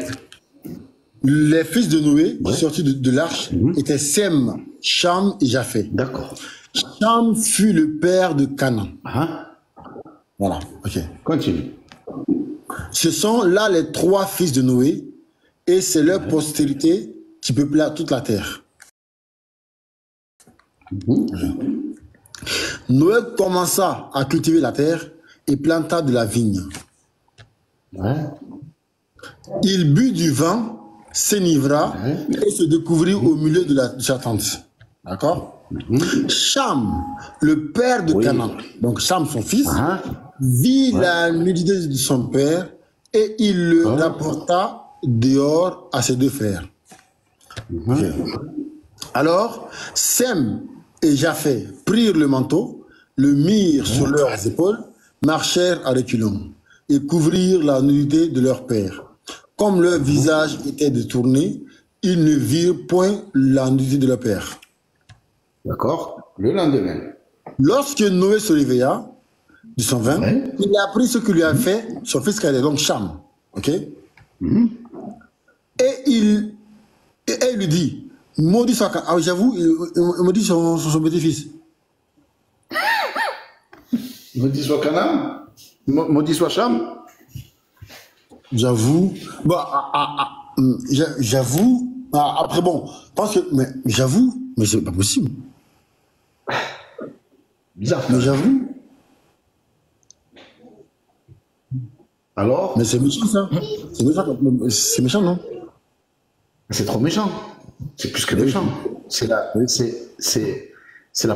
Les fils de Noé, sortis de l'arche, étaient Sem, Cham et Japheth. D'accord. Cham fut le père de Canaan. Voilà, ok. Continue. Ce sont là les 3 fils de Noé, et c'est leur postérité qui peupla toute la terre. Noé commença à cultiver la terre et planta de la vigne. Il but du vin, s'enivra et se découvrit au milieu de sa tente. D'accord? Cham, le père de Canaan, donc Cham son fils, vit la nudité de son père et il le rapporta dehors à ses 2 frères. Alors, Sem et Japheth prirent le manteau, le mirent sur leurs épaules, marchèrent à reculons et couvrirent la nudité de leur père. Comme leur visage était détourné, ils ne virent point la nudité de leur père. D'accord. Le lendemain. Lorsque Noé se réveilla de son vin, il a appris ce que lui a fait son fils cadet, donc Cham. Ok? Et il lui dit, maudit soit Canaan. Ah, j'avoue, il maudit son petit-fils. Maudit soit Canaan? Maudit soit Cham? J'avoue. J'avoue. Après, bon, parce que, mais j'avoue, mais c'est pas possible. Bizarre. Mais j'avoue. Alors? Mais c'est méchant, ça. C'est méchant, non? C'est trop méchant. C'est plus que méchant. C'est la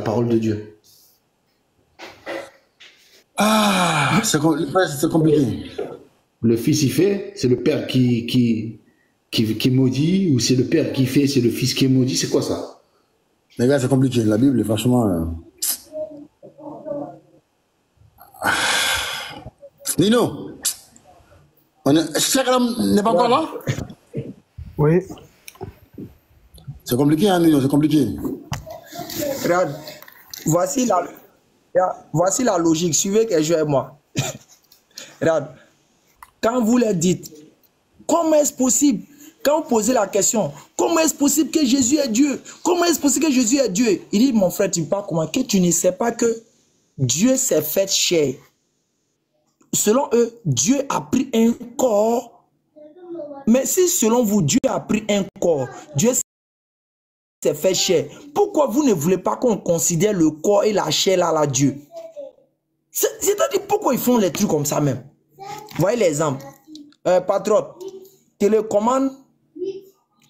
parole de Dieu. Ah, c'est compliqué. Le fils, il fait, c'est le père qui maudit, ou c'est le père qui fait, c'est le fils qui est maudit, c'est quoi ça? Les gars, c'est compliqué. La Bible, franchement... Nino, Chakram n'est pas encore là? Oui. C'est compliqué, hein, Nino, c'est compliqué. Regarde, voici la logique. Suivez que je et moi. Regarde, quand vous leur dites, comment est-ce possible? Quand vous posez la question, comment est-ce possible que Jésus est Dieu? Comment est-ce possible que Jésus est Dieu? Il dit, mon frère, tu parles comment? Que tu ne sais pas que Dieu s'est fait chair. Selon eux, Dieu a pris un corps. Mais si selon vous, Dieu a pris un corps, Dieu s'est fait chair, pourquoi vous ne voulez pas qu'on considère le corps et la chair là, Dieu? C'est-à-dire, pourquoi ils font les trucs comme ça même? Voyez l'exemple. Patron, télécommande,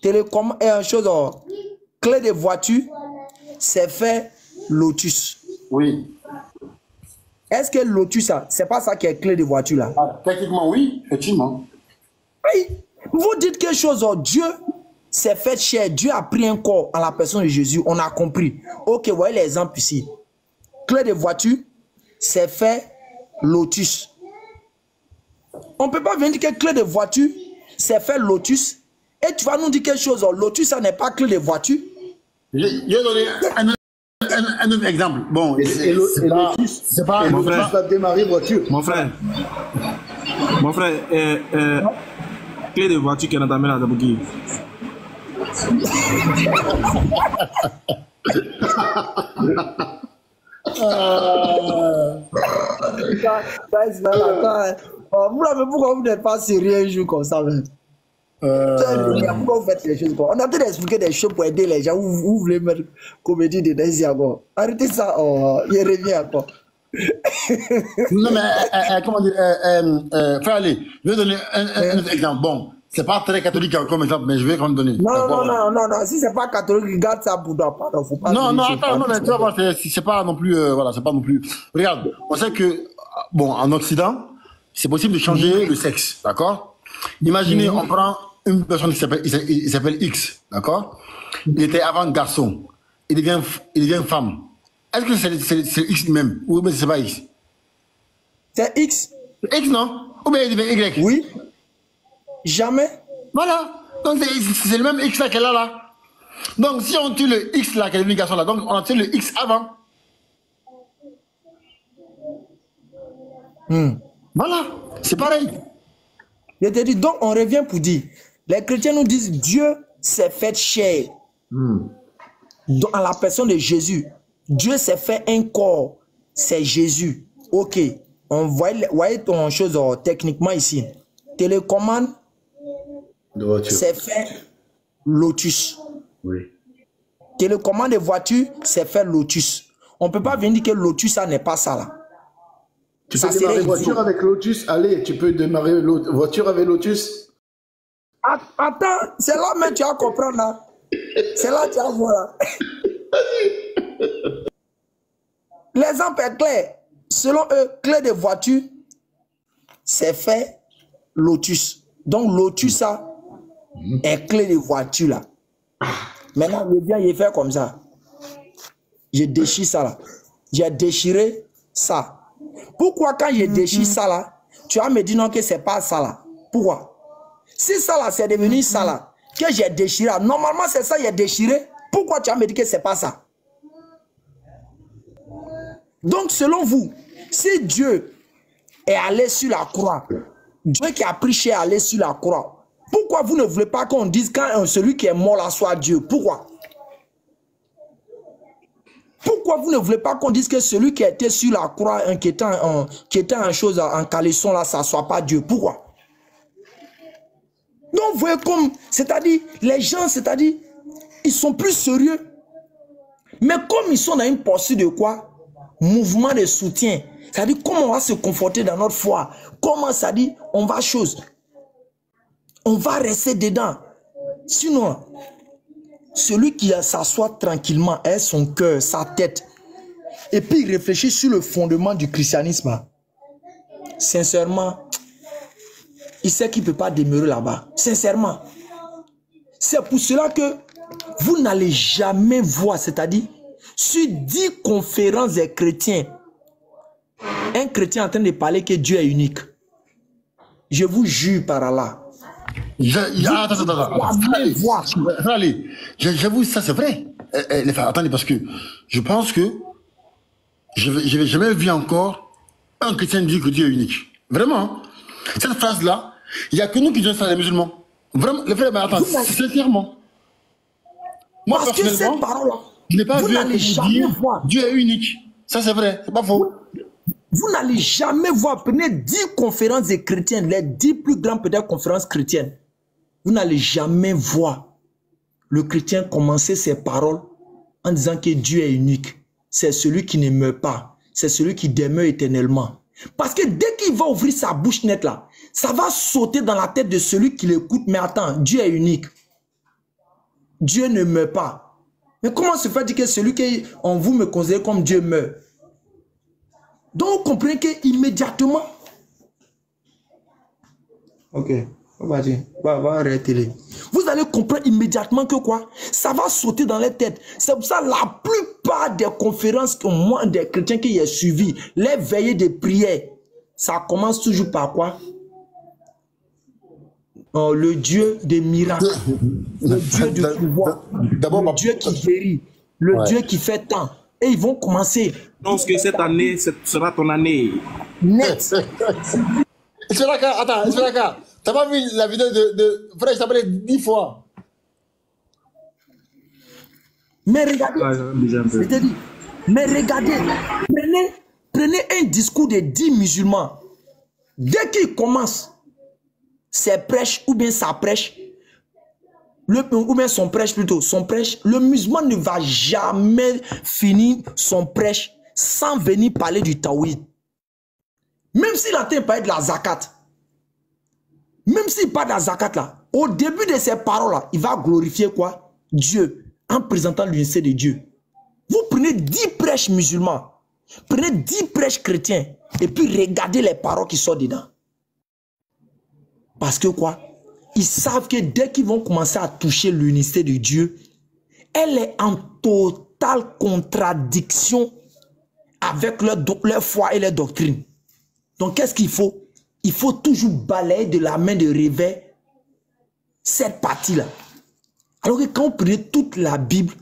clé de voiture, c'est fait Lotus. Oui. Est-ce que lotus, c'est pas ça qui est clé de voiture là? Techniquement, oui, effectivement. Oui. Vous dites quelque chose, Dieu s'est fait chair, Dieu a pris un corps en la personne de Jésus, on a compris. Ok, voyez l'exemple ici. Clé de voiture, c'est fait lotus. On ne peut pas venir dire que clé de voiture, c'est fait lotus. Et tu vas nous dire quelque chose, lotus, ça n'est pas clé de voiture. Je vais donner un autre exemple. Bon, c'est pas mon frère. Va démarrer voiture. Mon frère, clé de voiture qui est dans ta main, Dabouki. Pourquoi vous n'êtes pas sérieux un jour comme ça? Pourquoi vous faites les choses comme ça? On a peut-être expliqué des choses pour aider les gens. Vous voulez mettre comédie dedans ici encore. Arrêtez ça, il revient encore. Non, mais comment dire, frère Ali, je vais donner un autre exemple. Bon, c'est pas très catholique comme exemple, mais je vais quand même donner. Non, si c'est pas catholique, garde ça pour toi. Pardon, faut pas. Non, attends, non, mais tu vois, c'est pas non plus, voilà, c'est pas non plus. Regarde, on sait que, bon, en Occident, c'est possible de changer le sexe, d'accord? Imaginez, on prend une personne qui s'appelle X, d'accord? Il était avant garçon, il devient femme. Est-ce que c'est X lui-même ou bien c'est pas X? C'est X. X, non? Ou bien il devient Y? Oui. Jamais. Voilà. Donc c'est le même X là qu'elle a là. Donc si on tue le X là, qu'elle est devenu garçon là, donc on a tué le X avant. Voilà. C'est pareil. Je te dis, donc on revient pour dire, les chrétiens nous disent Dieu s'est fait chair. Dans la personne de Jésus. Dieu s'est fait un corps, c'est Jésus. Ok, on voit ton chose techniquement ici. Télécommande, c'est fait lotus. Oui. Télécommande de voiture, c'est fait lotus. On ne peut pas venir dire que lotus, ça n'est pas ça là. Tu peux démarrer voiture avec lotus. Allez, tu peux démarrer voiture avec lotus. Attends, c'est là même tu vas comprendre là. C'est là que tu vas voir. L'exemple est clair. Selon eux, clé de voiture, c'est fait lotus. Donc lotus, ça, est clé de voiture là. Maintenant, je viens, je fais comme ça. Je déchire ça là. J'ai déchiré ça. Pourquoi quand je déchire ça là, tu vas me dire non que c'est pas ça là? Pourquoi? Si ça là, c'est devenu ça là, que j'ai déchiré, normalement c'est ça, j'ai déchiré. Pourquoi tu vas me dire que c'est pas ça? Donc, selon vous, si Dieu est allé sur la croix, Dieu qui a pris chair est allé sur la croix, pourquoi vous ne voulez pas qu'on dise quand celui qui est mort là soit Dieu? Pourquoi? Pourquoi vous ne voulez pas qu'on dise que celui qui était sur la croix, qui était en chose, en caleçon là, ça ne soit pas Dieu? Pourquoi? Donc, vous voyez comme, c'est-à-dire, les gens, c'est-à-dire, ils sont plus sérieux. Mais comme ils sont dans une posture de quoi? Mouvement de soutien. C'est-à-dire comment on va se conforter dans notre foi. Comment ça dit on va chose. On va rester dedans. Sinon, celui qui s'assoit tranquillement est son cœur, sa tête. Et puis il réfléchit sur le fondement du christianisme. Sincèrement, il sait qu'il ne peut pas demeurer là-bas. Sincèrement. C'est pour cela que vous n'allez jamais voir, c'est-à-dire sur 10 conférences des chrétiens, un chrétien en train de parler que Dieu est unique. Je vous jure par Allah. Allez, j'avoue, ça c'est vrai. Les frères, attendez, parce que je pense que je n'ai jamais vu encore un chrétien dire que Dieu est unique. Vraiment. Cette phrase-là, il n'y a que nous qui disons ça, les musulmans. Vraiment, les frères, mais attends, sincèrement. Moi, parce que cette parole-là, je n'ai pas vu un chrétien dire Dieu est unique. Ça c'est vrai, c'est pas faux. Vous n'allez jamais voir, prenez 10 conférences des chrétiens, les 10 plus grandes peut-être conférences chrétiennes. Vous n'allez jamais voir le chrétien commencer ses paroles en disant que Dieu est unique. C'est celui qui ne meurt pas. C'est celui qui demeure éternellement. Parce que dès qu'il va ouvrir sa bouche nette là, ça va sauter dans la tête de celui qui l'écoute. Mais attends, Dieu est unique. Dieu ne meurt pas. Mais comment se fait dire que celui qui en vous me considère comme Dieu meurt? Donc, vous comprenez qu'immédiatement... Ok, va arrêter. Vous allez comprendre immédiatement que quoi? Ça va sauter dans les têtes. C'est pour ça la plupart des conférences que moi, des chrétiens qui ont suivi, les veillées de prière, ça commence toujours par quoi? Le Dieu des miracles, le Dieu du pouvoir, le Dieu qui guérit, le Dieu qui fait tant. Et ils vont commencer. Donc que cette année sera ton année. Net. Attends, t'as pas vu la vidéo de frère, je t'appelais 10 fois. Mais regardez, prenez un discours de 10 musulmans. Dès qu'il commence ses prêches ou bien sa prêche, ou bien son prêche plutôt, le musulman ne va jamais finir son prêche sans venir parler du tawhid. Même s'il entend parler de la zakat, même s'il parle de la zakat là, au début de ses paroles là, il va glorifier quoi? Dieu, en présentant l'unité de Dieu. Vous prenez 10 prêches musulmans, prenez 10 prêches chrétiens, et puis regardez les paroles qui sont dedans. Parce que quoi? Ils savent que dès qu'ils vont commencer à toucher l'unité de Dieu, elle est en totale contradiction avec leur foi et leur doctrine. Donc qu'est-ce qu'il faut? Il faut toujours balayer de la main de revers cette partie-là. Alors que quand vous prenez toute la Bible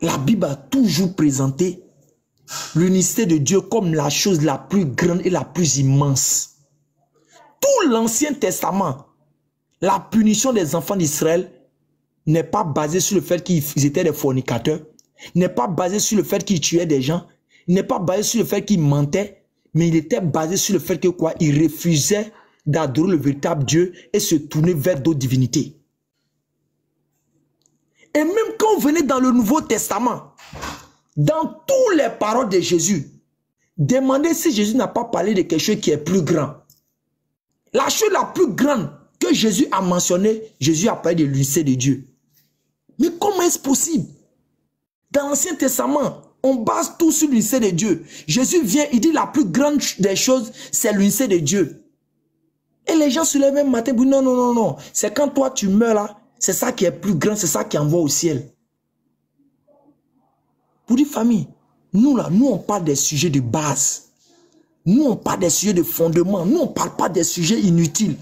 a toujours présenté l'unité de Dieu comme la chose la plus grande et la plus immense. Tout l'Ancien Testament, la punition des enfants d'Israël n'est pas basée sur le fait qu'ils étaient des fornicateurs, n'est pas basée sur le fait qu'ils tuaient des gens, n'est pas basée sur le fait qu'ils mentaient, mais il était basé sur le fait que quoi, ils refusaient d'adorer le véritable Dieu et se tourner vers d'autres divinités. Et même quand vous venez dans le Nouveau Testament, dans toutes les paroles de Jésus, demandez si Jésus n'a pas parlé de quelque chose qui est plus grand. La chose la plus grande que Jésus a mentionnée, Jésus a parlé de l'unité de Dieu. Mais comment est-ce possible? Dans l'Ancien Testament, on base tout sur l'unité de Dieu. Jésus vient, il dit la plus grande des choses, c'est l'unité de Dieu. Et les gens se lèvent même matin, non, non, non, non. C'est quand toi tu meurs là, c'est ça qui est plus grand, c'est ça qui envoie au ciel. Pour dire famille, nous là, nous on parle des sujets de base. Nous on parle des sujets de fondement. Nous on ne parle pas des sujets inutiles.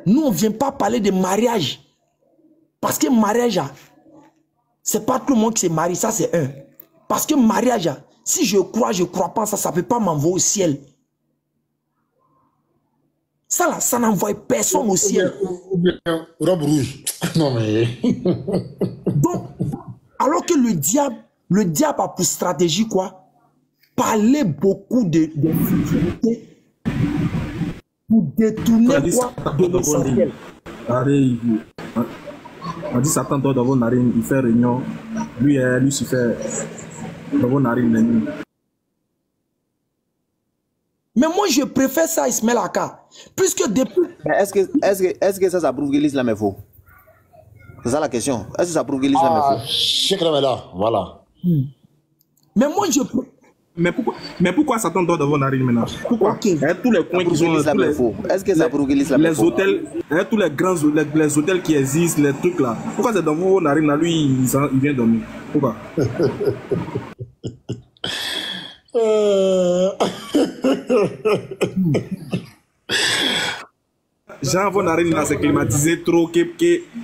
Nous on ne vient pas parler de mariage. Parce que mariage, c'est pas tout le monde qui se marie, ça c'est un. Parce que mariage, si je crois pas, ça ne peut pas m'envoyer au ciel. Ça là, ça n'envoie personne au ciel. Robe rouge. Non mais... Donc, alors que le diable a pour stratégie quoi? Parler beaucoup de futilité pour détourner quoi de l'essentiel. On dit Satan dort dans vos narines, il fait réunion. Lui, Lucifer, dans vos narines. Mais moi, je préfère ça, Ismaël Aka. Puisque depuis... Est-ce que ça prouve que l'islam est faux? C'est ça la question. Est-ce que ça prouve que l'islam est faux? Cheikh là, voilà. Mais moi, je... Mais pourquoi Satan dort dans vos narines maintenant? Pourquoi? Tous les coins qui sont... Est-ce que ça prouve que l'islam est faux? Les hôtels, tous les grands les hôtels qui existent, les trucs là. Pourquoi c'est dans vos narines là? Lui, il vient dormir. Pourquoi? Genre vos narines là c'est climatisé trop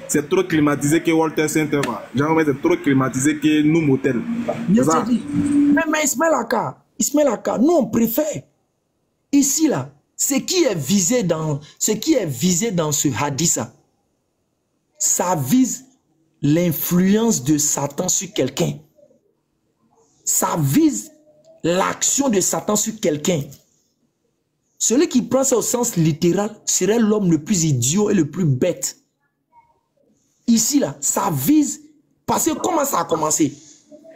c'est trop climatisé que Walter Center va. Genre c'est trop climatisé que nous motel. Mais Ismaël Aka, nous on préfère ici là ce qui est visé dans ce hadith ça vise l'influence de Satan sur quelqu'un. Ça vise l'action de Satan sur quelqu'un. Celui qui prend ça au sens littéral serait l'homme le plus idiot et le plus bête. Ici, là, ça vise... Parce que comment ça a commencé?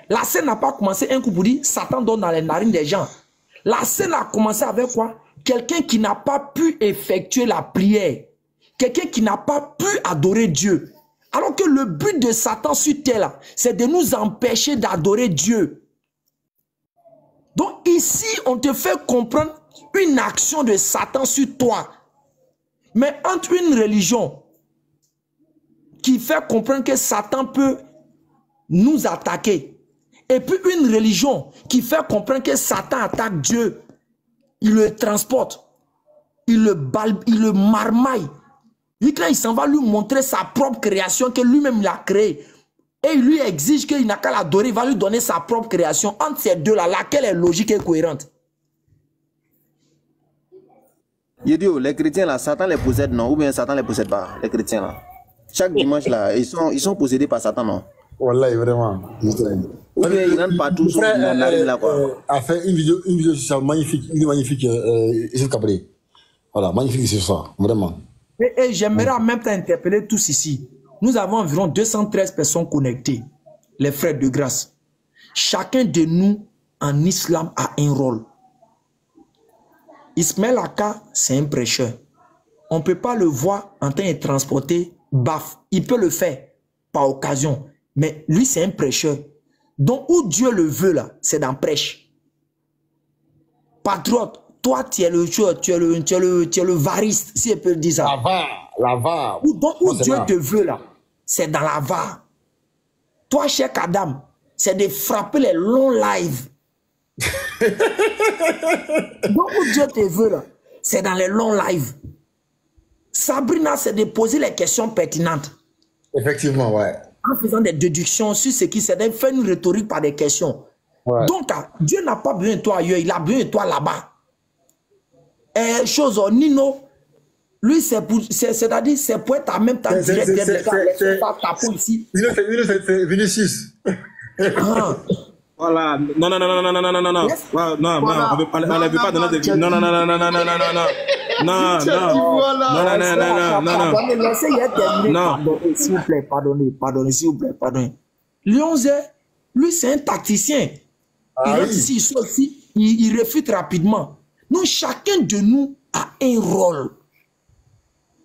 La scène n'a pas commencé un coup pour dire Satan donne dans les narines des gens. La scène a commencé avec quoi? Quelqu'un qui n'a pas pu effectuer la prière. Quelqu'un qui n'a pas pu adorer Dieu. Alors que le but de Satan sur terre, c'est de nous empêcher d'adorer Dieu. Donc ici, on te fait comprendre une action de Satan sur toi. Mais entre une religion qui fait comprendre que Satan peut nous attaquer, et puis une religion qui fait comprendre que Satan attaque Dieu, il le transporte, il le marmaille. Quand il s'en va lui montrer sa propre création que lui-même l'a créée, et il lui exige qu'il n'a qu'à l'adorer, il va lui donner sa propre création. Entre ces deux-là, laquelle est logique et cohérente? Il dit, les chrétiens là, Satan les possède, non? Ou bien Satan les possède pas, les chrétiens là? Chaque dimanche là, ils sont possédés par Satan, non? Voilà, vraiment. Ou bien ils rentrent partout sur la narine là, quoi. A fait une vidéo sur ça, magnifique, Issa Cabré. Voilà, magnifique sur ça, vraiment. Et j'aimerais en même temps interpeller tous ici. Nous avons environ 213 personnes connectées, les frères de grâce. Chacun de nous en islam a un rôle. Ismaël Aka, c'est un prêcheur. On ne peut pas le voir en train de transporter baf. Il peut le faire par occasion. Mais lui, c'est un prêcheur. Donc, où Dieu le veut, là, c'est dans prêche. Patriote, toi, tu es le variste, si je peux le dire ça. La VAR. Où Dieu te veut, là, c'est dans la VAR. Toi, Cheikh Adam, c'est de frapper les longs lives. Donc, où Dieu te veut, là, c'est dans les longs lives. Sabrina, c'est de poser les questions pertinentes. Effectivement, ouais. En faisant des déductions sur ce qui s'est de faire une rhétorique par des questions. Ouais. Donc, Dieu n'a pas besoin de toi ailleurs, il a besoin de toi là-bas. Et chose, Nino, lui, c'est-à-dire, c'est pour être en même temps direct. C'est Vinicius. Voilà. Non. Non, on ne veut pas donner des... Non. S'il vous plaît, pardonnez, s'il vous plaît, pardonnez. Lionze, lui, c'est un tacticien. Il reste ici, il sort ici, il réfute rapidement. Donc, chacun de nous a un rôle.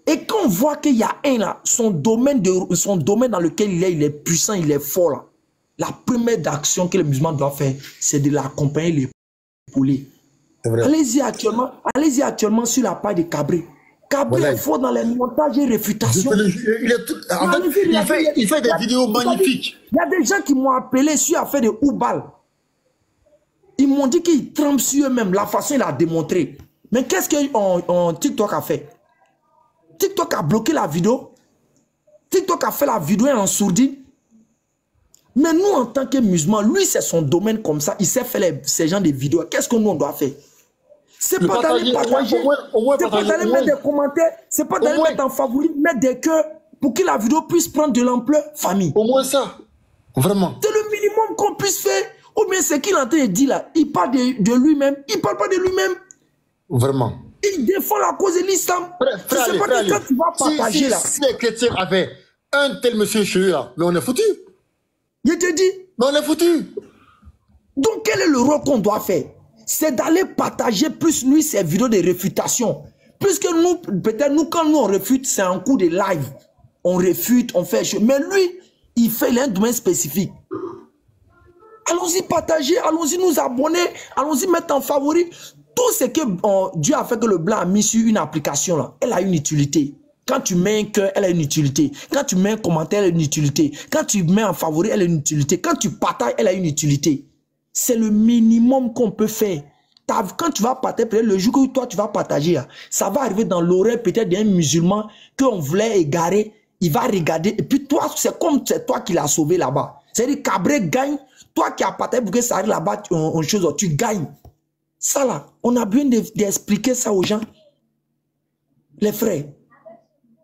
Et quand on voit qu'il y a un là, son domaine dans lequel il est puissant, il est fort là. La première action que le musulman doit faire, c'est de l'accompagner, l'épauler. Allez-y actuellement sur la page de Cabré. Cabré est fort dans les montages et réfutations. Il fait des vidéos magnifiques. Il y a des gens qui m'ont appelé sur affaire de Oubal. Ils m'ont dit qu'ils tremblent sur eux-mêmes, la façon il a démontré. Mais qu'est-ce que TikTok a fait? TikTok a bloqué la vidéo. TikTok a fait la vidéo en sourdine. Mais nous, en tant que musulmans, lui, c'est son domaine comme ça. Il sait faire ces genres de vidéos. Qu'est-ce que nous, on doit faire? C'est pas d'aller partager. C'est pas d'aller mettre des commentaires. C'est pas d'aller mettre en favori, mettre des cœurs pour que la vidéo puisse prendre de l'ampleur, famille. Au moins ça. Vraiment. C'est le minimum qu'on puisse faire. Ou bien ce qu'il est en train de dire là, il parle de lui-même. Il parle pas de lui-même. Vraiment. Il défend la cause de l'islam. C'est pas que quand tu vas partager là. Si les chrétiens avaient un tel monsieur chez eux là, mais on est foutu. Je te dis. Mais on est foutu. Donc quel est le rôle qu'on doit faire? C'est d'aller partager plus lui ses vidéos de réfutation. Puisque nous, peut-être nous, quand nous on réfute, c'est un coup de live. On réfute, on fait chose. Mais lui, il a un domaine spécifique. Allons-y partager, allons-y nous abonner, allons-y mettre en favori. Tout ce que Dieu a fait que le blanc a mis sur une application, là, elle a une utilité. Quand tu mets un cœur, elle a une utilité. Quand tu mets un commentaire, elle a une utilité. Quand tu mets en favori, elle a une utilité. Quand tu partages, elle a une utilité. C'est le minimum qu'on peut faire. Quand tu vas partager, peut-être le jour que toi tu vas partager, ça va arriver dans l'oreille peut-être d'un musulman qu'on voulait égarer. Il va regarder. Et puis toi, c'est comme c'est toi qui l'as sauvé là-bas. C'est-à-dire Cabré gagne. Toi qui as partagé pour que ça arrive là-bas, tu gagnes. Ça là, on a besoin d'expliquer ça aux gens. Les frères,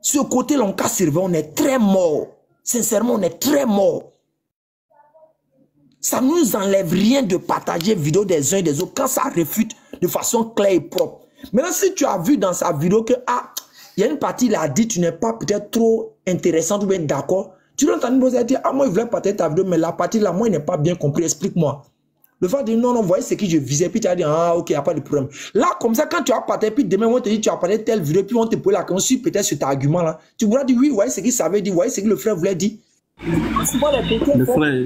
ce côté-là, on casse surveiller, on est très mort. Sincèrement, on est très mort. Ça ne nous enlève rien de partager vidéo des uns et des autres quand ça réfute de façon claire et propre. Maintenant, si tu as vu dans sa vidéo que, il y a une partie, il a dit, tu n'es pas peut-être trop intéressante ou bien d'accord, tu dois t'en dire, moi, je voulais partager ta vidéo, mais la partie là, moi, il n'est pas bien compris, explique-moi. Le fait de dire, non, voyez ce que je visais, puis tu as dit, ok, il n'y a pas de problème. Là, comme ça, quand tu as partagé, puis demain, on te dit, tu as partagé telle vidéo, puis on te pose la question, peut-être sur cet argument-là, tu pourras dire, oui, voyez ce qu'il savait dire, voyez ce que le frère voulait dire. Le frère,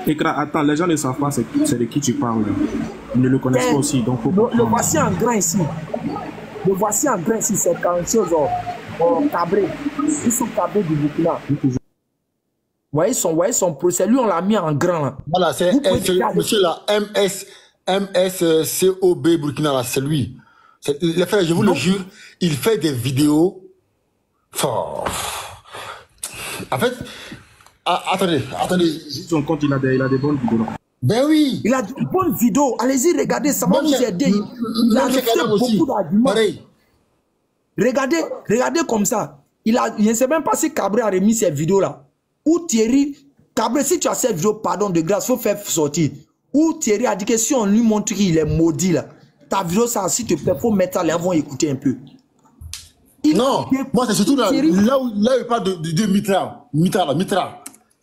Ekra, attends, les gens ne savent pas c'est de qui tu parles. Ils ne le connaissent pas aussi. Donc le voici en grain ici. Le voici en grain ici, c'est quelque chose cabré. Ils sont cabrés du Burkina. Vous voyez son procès, lui on l'a mis en grand là. Voilà, c'est monsieur là, MSCOB Burkina là, c'est lui. Les frères, je vous le jure, il fait des vidéos. En fait, attendez. Son compte, il a des bonnes vidéos. Ben oui. Il a de bonnes vidéos. Allez-y, regardez, ça va vous aider. Il a refait beaucoup d'arguments. Regardez comme ça. Je ne sais même pas si Cabré a remis ces vidéos-là. Ou Thierry, Cabré, si tu as cette vidéo, pardon, de grâce, il faut faire sortir. Ou Thierry a dit que si on lui montre qu'il est maudit, là, ta vidéo, ça, s'il te plaît, il faut mettre ça, là, ils vont écouter un peu. Non, moi, c'est surtout là où il parle de Mitra.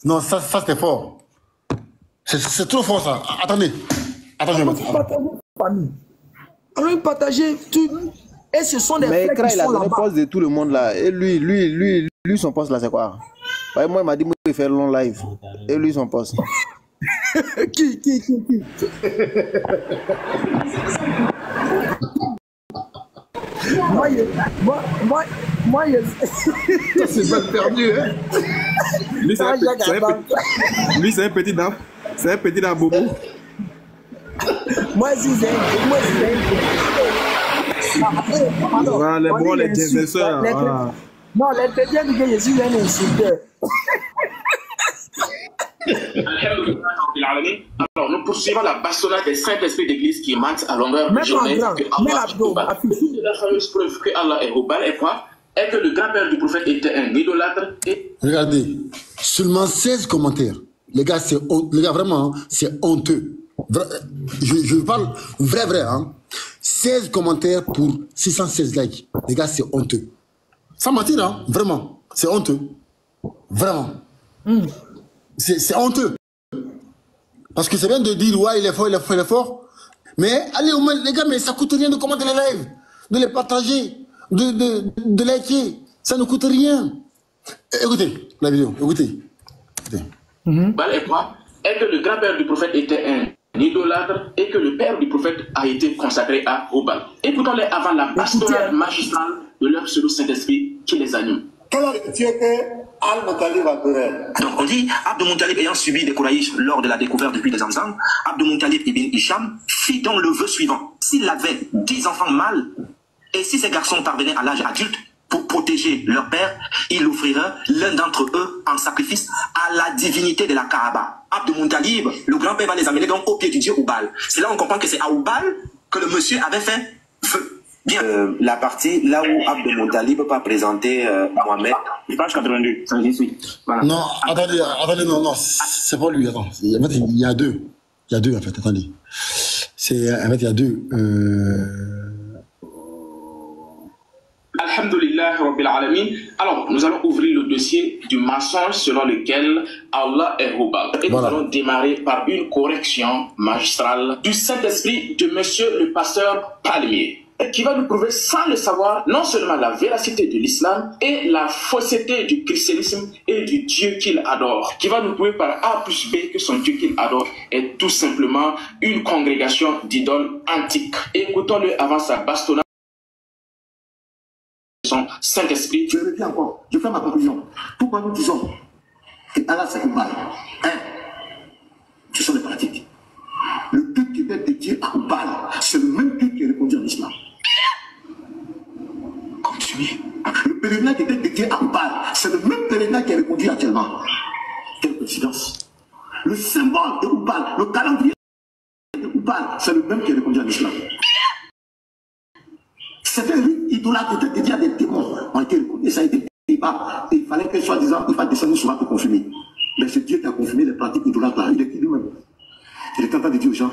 Non, ça c'était fort. C'est trop fort, ça. Attendez. Alors, partager tout. Et ce sont des mais frères qui il a sont donné là-bas. poste de tout le monde là. Et lui, son poste là, c'est quoi? Ouais, moi, il m'a dit qu'il faire long live. Et lui, son poste. Qui Moi, c'est pas perdu, hein. Lui, c'est un petit dame. C'est un petit dame bobo. Moi, c'est Voilà, les bons, les défenseurs. Non, les chrétiens disent que je suis un insulteur. Alors, nous poursuivons la bastonnade des cinq esprits d'église qui mentent à longueur de journée. La fameuse preuve que Allah est Hubal et quoi? Est que le grand-père du prophète était un idolâtre et... Regardez, seulement 16 commentaires. Les gars, vraiment, c'est honteux. Je parle vrai, hein. 16 commentaires pour 616 likes. Les gars, c'est honteux. Sans mentir, hein, vraiment, c'est honteux. Vraiment. C'est honteux. Parce que c'est bien de dire, ouais, il est fort. Mais allez, au moins, les gars, mais ça coûte rien de commenter les lives, de les partager, de liker. Ça ne coûte rien. Écoutez la vidéo, écoutez. Et quoi? Est que le grand-père du prophète était un idolâtre et que le père du prophète a été consacré à Hubal. Écoutons-les avant la bastonnade magistrale de leur pseudo-Saint-Esprit qui les anime. Quel est Dieu que Al-Muttalib adorait? Donc on dit, Abd Muttalib ayant subi des Kouraïs lors de la découverte du puits des Zamzam, Abd Muttalib ibn Hisham fit donc le vœu suivant. S'il avait 10 enfants mâles, et si ces garçons parvenaient à l'âge adulte, pour protéger leur père, il offrira l'un d'entre eux en sacrifice à la divinité de la Kaaba. Abd Muttalib, le grand-père va les amener donc au pied du dieu Hubal. C'est là on comprend que c'est à Hubal que le monsieur avait fait feu. Bien. La partie là où Abd Muttalib pas présenté Mohamed. Page 82, ça dit oui. Voilà. Non, attendez, non, c'est pas lui, attends. En fait, il y a deux. Il y a deux, en fait, attendez. En fait, il y a deux. Alhamdulillah Rabbil Alamin. Alors, nous allons ouvrir le dossier du mensonge selon lequel Allah est Hubal. Et nous allons démarrer par une correction magistrale du Saint-Esprit de monsieur le pasteur Palmier, qui va nous prouver sans le savoir non seulement la véracité de l'islam et la fausseté du christianisme et du Dieu qu'il adore, qui va nous prouver par A plus B que son Dieu qu'il adore est tout simplement une congrégation d'idoles antiques. Écoutons-le avant sa bastonnade. Son Saint-Esprit. Je reviens encore, je fais ma conclusion. Pourquoi nous disons que Allah c'est Hubal? Ce sont les pratiques. Le culte qui était dédié à Hubal, c'est le même culte qui est répondu en islam. Continuez. Le pèlerinage qui était dédié à Hubal, c'est le même pèlerinage qui est répondu actuellement. Quelle coïncidence. Le symbole de Hubal, le calendrier de Hubal, c'est le même qui est répondu en islam. C'était une idolâtre qui était dédié à des démons. On a été reconnu, ça a été débat. Et il fallait que soi-disant, il va descendre sur la pour confirmer. Mais c'est Dieu qui a confirmé les pratiques idolâtres là. Il est lui-même. Il est en train de dire aux gens,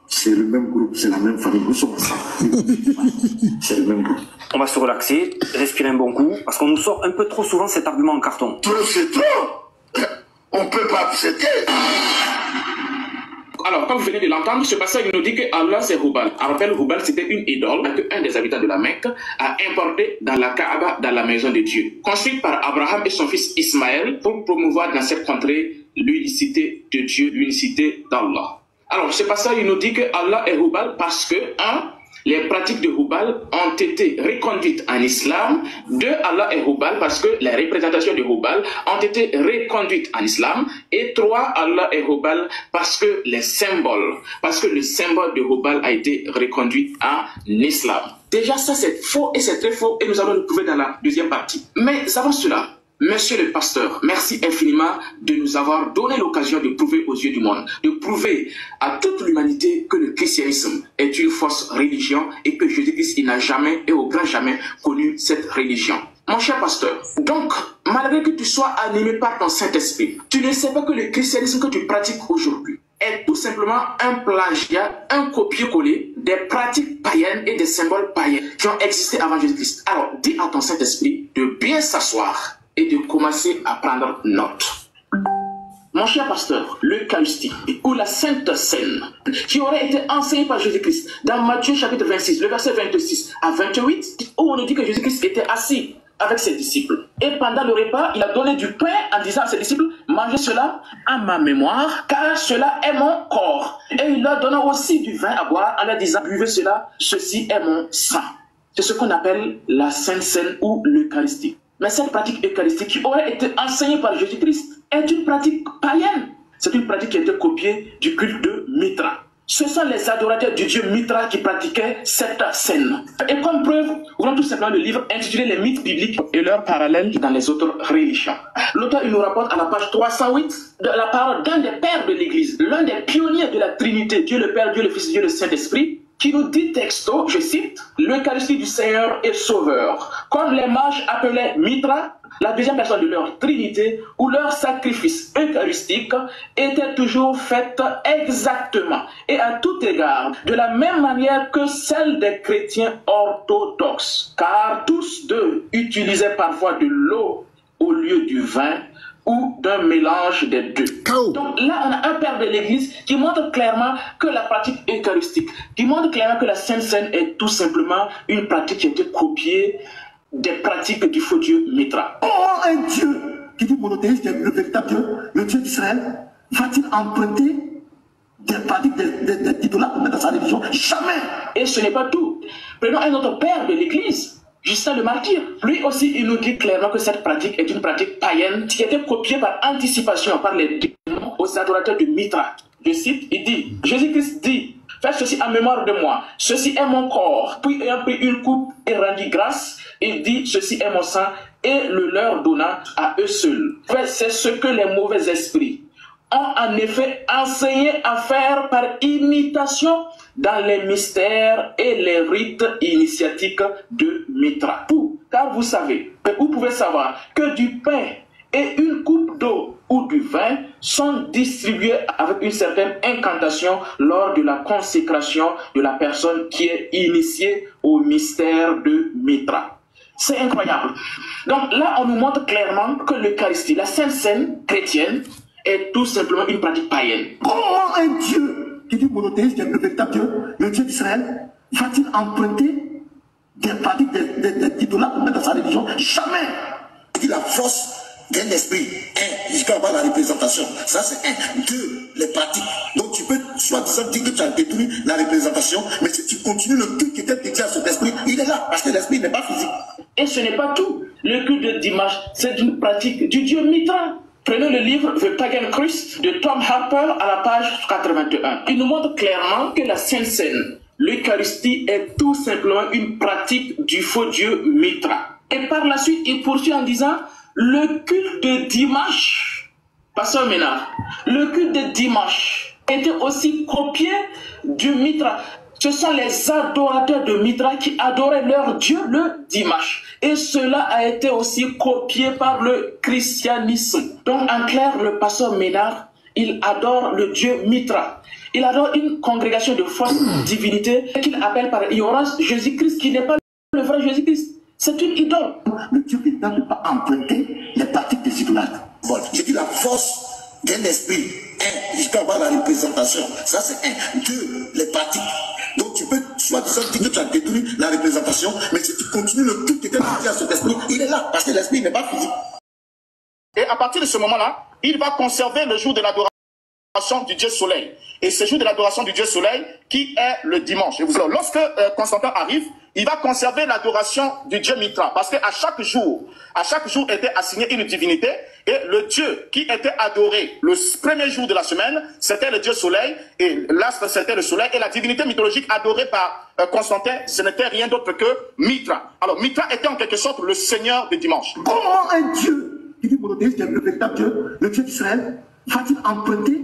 c'est le même groupe, c'est la même famille, nous sommes ensemble. C'est le même groupe. On va se relaxer, respirer un bon coup, parce qu'on nous sort un peu trop souvent cet argument en carton. Trop c'est trop. On ne peut pas accepter. Alors, comme vous venez de l'entendre, ce passage nous dit que Allah c'est Hubal. On rappelle, Hubal c'était une idole qu'un des habitants de la Mecque a importée dans la Kaaba, dans la maison de Dieu, construite par Abraham et son fils Ismaël pour promouvoir dans cette contrée l'unicité de Dieu, l'unicité d'Allah. Alors, ce pasteur, il nous dit que Allah est Hubal parce que, les pratiques de Hubal ont été reconduites en islam. 2, Allah est Hubal parce que les représentations de Hubal ont été reconduites en islam. Et 3, Allah est Hubal parce que le symbole de Hubal a été reconduit en islam. Déjà, ça c'est faux et c'est très faux et nous allons le prouver dans la deuxième partie. Mais avant cela, Monsieur le pasteur, merci infiniment de nous avoir donné l'occasion de prouver aux yeux du monde, de prouver à toute l'humanité que le christianisme est une fausse religion et que Jésus-Christ n'a jamais et au grand jamais connu cette religion. Mon cher pasteur, donc, malgré que tu sois animé par ton Saint-Esprit, tu ne sais pas que le christianisme que tu pratiques aujourd'hui est tout simplement un plagiat, un copier-coller des pratiques païennes et des symboles païens qui ont existé avant Jésus-Christ. Alors, dis à ton Saint-Esprit de bien s'asseoir et de commencer à prendre note. Mon cher pasteur, l'Eucharistie ou la Sainte Seine, qui aurait été enseignée par Jésus-Christ dans Matthieu chapitre 26, le verset 26 à 28, où on nous dit que Jésus-Christ était assis avec ses disciples. Et pendant le repas, il a donné du pain en disant à ses disciples, mangez cela à ma mémoire, car cela est mon corps. Et il leur donna aussi du vin à boire en leur disant, buvez cela, ceci est mon sang. C'est ce qu'on appelle la Sainte Seine ou l'Eucharistie. Mais cette pratique eucharistique qui aurait été enseignée par Jésus-Christ est une pratique païenne. C'est une pratique qui a été copiée du culte de Mitra. Ce sont les adorateurs du dieu Mitra qui pratiquaient cette scène. Et comme preuve, voulons tout simplement le livre intitulé Les mythes bibliques et leurs parallèles dans les autres religions. L'auteur il nous rapporte à la page 308 de la parole d'un des pères de l'Église, l'un des pionniers de la Trinité, Dieu le Père, Dieu le Fils, Dieu le Saint-Esprit, qui nous dit texto, je cite, l'Eucharistie du Seigneur est sauveur. Comme les mages appelaient Mitra, la deuxième personne de leur Trinité, où leur sacrifice eucharistique était toujours fait exactement et à tout égard, de la même manière que celle des chrétiens orthodoxes. Car tous deux utilisaient parfois de l'eau au lieu du vin, ou d'un mélange des deux. Donc là, on a un père de l'Église qui montre clairement que la pratique eucharistique, qui montre clairement que la Sainte Seine est tout simplement une pratique qui a été copiée des pratiques du faux Dieu Mitra. Oh, un Dieu qui dit monothéiste, le véritable Dieu, le Dieu d'Israël, va-t-il emprunter des pratiques des idolâtres dans sa religion? Jamais. Et ce n'est pas tout. Prenons un autre père de l'Église, Justin le martyr. Lui aussi, il nous dit clairement que cette pratique est une pratique païenne qui a été copiée par anticipation par les démons aux adorateurs de Mitra. Je cite, il dit, Jésus-Christ dit, faites ceci en mémoire de moi, ceci est mon corps. Puis ayant pris une coupe et rendu grâce, il dit, ceci est mon sang, et le leur donna à eux seuls. C'est ce que les mauvais esprits ont en effet enseigné à faire par imitation dans les mystères et les rites initiatiques de Mitra. Car vous savez, vous pouvez savoir que du pain et une coupe d'eau ou du vin sont distribués avec une certaine incantation lors de la consécration de la personne qui est initiée au mystère de Mitra. C'est incroyable. Donc là, on nous montre clairement que l'Eucharistie, la Sainte Seine chrétienne, est tout simplement une pratique païenne. Comment un Dieu qui dit monothéiste, le véritable Dieu, le Dieu d'Israël, va-t-il emprunter des pratiques d'idolâtres dans sa religion? Jamais. Il la force d'un esprit, jusqu'à avoir la représentation. Ça, c'est 2, les pratiques. Donc, tu peux soi-disant dire que tu as détruit la représentation, mais si tu continues le culte qui était dédié à cet esprit, il est là, parce que l'esprit n'est pas physique. Et ce n'est pas tout. Le culte de dimanche, c'est une pratique du dieu Mitra. Prenons le livre The Pagan Christ de Tom Harper à la page 81. Il nous montre clairement que la Sainte Seine, l'Eucharistie, est tout simplement une pratique du faux dieu Mitra. Et par la suite, il poursuit en disant le culte de dimanche, Pasteur Ménard, le culte de dimanche était aussi copié du Mitra. Ce sont les adorateurs de Mitra qui adoraient leur Dieu le dimanche. Et cela a été aussi copié par le christianisme. Donc en clair, le pasteur Ménard, il adore le Dieu Mitra. Il adore une congrégation de fausse divinité qu'il appelle par ignorance Jésus-Christ, qui n'est pas le vrai Jésus-Christ. C'est une idole. Le Dieu Mitra ne peut pas emprunter les pratiques des idolâtres. Bon, j'ai dit la force d'un esprit, jusqu'à avoir la représentation. Ça, c'est 2, les pratiques. Donc, tu peux soi-disant dire que tu as détruit la représentation, mais si tu continues le culte qui était dédié à cet esprit, il est là, parce que l'esprit n'est pas physique. Et à partir de ce moment-là, il va conserver le jour de l'adoration du Dieu Soleil. Et ce jour de l'adoration du Dieu Soleil qui est le dimanche. Et vous savez, lorsque Constantin arrive, il va conserver l'adoration du Dieu Mitra. Parce qu'à chaque jour était assigné une divinité. Et le Dieu qui était adoré le premier jour de la semaine, c'était le Dieu Soleil. Et l'astre, c'était le Soleil. Et la divinité mythologique adorée par Constantin, ce n'était rien d'autre que Mitra. Alors Mitra était en quelque sorte le seigneur du dimanche. Comment un Dieu qui dit monothéiste, le véritable Dieu, le Dieu d'Israël, va-t-il emprunter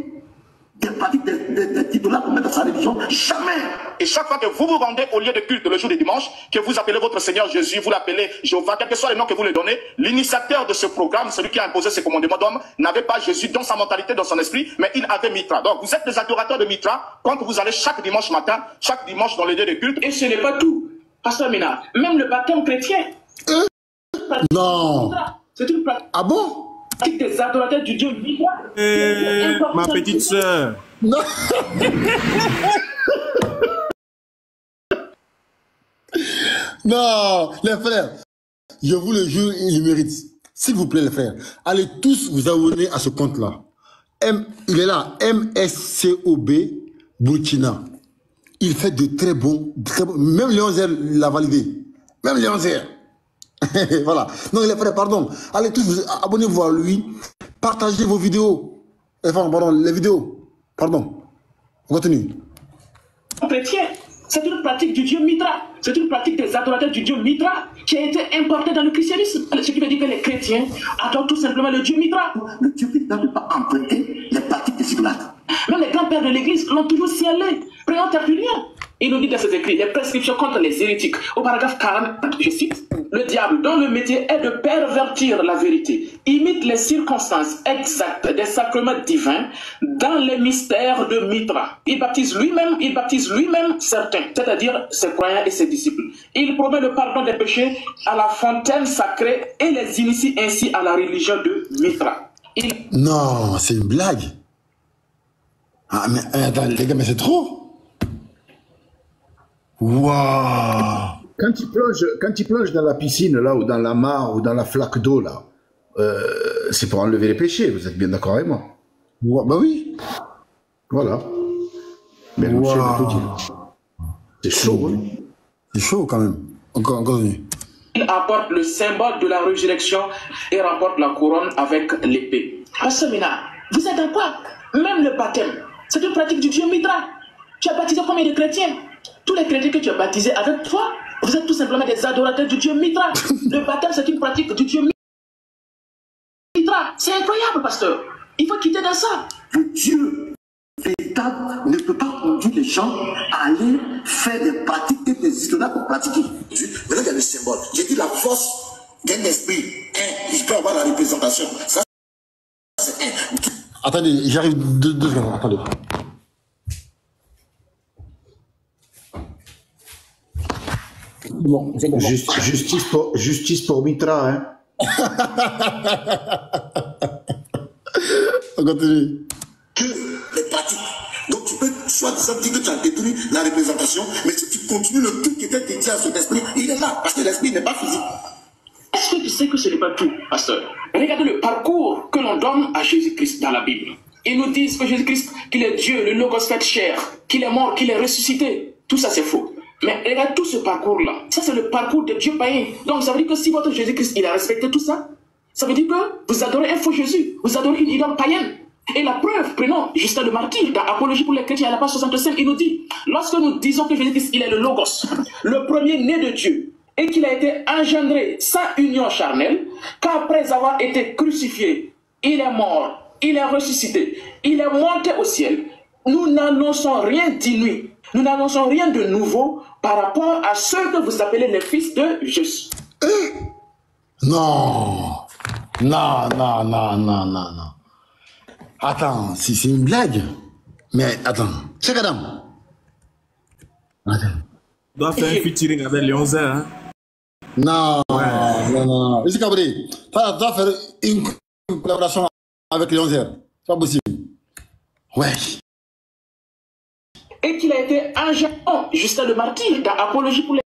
des pratiques des titulaires pour mettre dans sa religion? Jamais. Et chaque fois que vous vous rendez au lieu de culte le jour du dimanche, que vous appelez votre Seigneur Jésus, vous l'appelez Jéhovah, quel que soit le nom que vous lui donnez, l'initiateur de ce programme, celui qui a imposé ces commandements d'homme, n'avait pas Jésus dans sa mentalité, dans son esprit, mais il avait Mitra. Donc vous êtes des adorateurs de Mitra quand vous allez chaque dimanche matin, chaque dimanche dans les lieux de culte. Et ce n'est pas tout. Pasteur Mina, même le baptême chrétien. Non. C'est une pratique. Ah bon? Des adorateurs du Dieu vivant. Ma petite sœur. Non. Non, les frères, je vous le jure, il mérite. S'il vous plaît, les frères, allez tous vous abonner à ce compte-là. Il est là, MSCOB Burkina. Il fait de très bons, même Léon Zer l'a validé. Même Léon Zer. Voilà. Non, les frères, pardon. Allez tous, abonnez-vous à lui. Partagez vos vidéos. Enfin, pardon, les vidéos. Pardon. On continue. Chrétien, c'est une pratique du Dieu Mitra. C'est une pratique des adorateurs du Dieu Mitra qui a été importée dans le christianisme. Ce qui veut dire que les chrétiens adorent tout simplement le Dieu Mitra. Le Dieu Mitra ne peut pas emprunter les pratiques des idolâtres. Même les grands-pères de l'Église l'ont toujours signalé. Prenons Tertullien. Il nous dit dans ses écrits, les prescriptions contre les hérétiques. Au paragraphe 40, je cite, le diable, dont le métier est de pervertir la vérité, imite les circonstances exactes des sacrements divins dans les mystères de Mitra. Il baptise lui-même certains, c'est-à-dire ses croyants et ses disciples. Il promet le pardon des péchés à la fontaine sacrée et les initie ainsi à la religion de Mitra. Non, c'est une blague. Ah, mais attends, les gars, mais c'est trop. Waouh! Quand il plonge dans la piscine, là, ou dans la mare, ou dans la flaque d'eau, là, c'est pour enlever les péchés, vous êtes bien d'accord avec moi? Bah oui. Voilà. Mais le chien peut dire. C'est chaud, hein? C'est chaud, quand même. Encore continue. Il apporte le symbole de la résurrection et remporte la couronne avec l'épée. Pasteur Mina, vous êtes dans quoi? Même le baptême, c'est une pratique du Dieu Mitra. Tu as baptisé combien de chrétiens? Tous les chrétiens que tu as baptisés avec toi, vous êtes tout simplement des adorateurs du Dieu Mitra. Le baptême, c'est une pratique du Dieu Mitra. C'est incroyable, pasteur. Il faut quitter dans ça. Le Dieu véritable ne peut pas conduire les gens à aller faire des pratiques que des idolâtres pour pratiquer. Maintenant, il y a le symbole. J'ai dit la force d'un esprit. Il peut avoir la représentation. Ça, c'est un. Attendez, j'arrive deux secondes. Attendez. Bon, bon. Justice pour Mitra, hein. On continue. Que les pratiques. Donc tu peux soi-disant dire que tu as détruit la représentation, mais si tu continues le truc qui était dédié à cet esprit, il est là, parce que l'esprit n'est pas physique. Est-ce que tu sais que ce n'est pas tout, pasteur? Regardez le parcours que l'on donne à Jésus-Christ dans la Bible. Ils nous disent que Jésus-Christ, qu'il est Dieu, le Logos fait chair, qu'il est mort, qu'il est ressuscité. Tout ça, c'est faux. Mais regarde tout ce parcours-là. Ça, c'est le parcours de Dieu païen. Donc, ça veut dire que si votre Jésus-Christ, il a respecté tout ça, ça veut dire que vous adorez un faux Jésus. Vous adorez une idole païenne. Et la preuve, prenons Justin le Martyr, dans Apologie pour les chrétiens, à la page 65, il nous dit, lorsque nous disons que Jésus-Christ, il est le Logos, le premier né de Dieu, et qu'il a été engendré sans union charnelle, qu'après avoir été crucifié, il est mort, il est ressuscité, il est monté au ciel, nous n'annonçons rien d'inouï, nous n'annonçons rien de nouveau par rapport à ceux que vous appelez les fils de Jésus. Non. Attends, c'est une blague. Mais attends, check Adam. Attends. Tu dois faire un featuring avec Léon Zer, hein? Non. Monsieur Cabri, tu dois faire une collaboration avec Léon Zer. C'est pas possible. Ouais. Et qu'il a été engendré, Justin le Martyr, dans Apologie pour les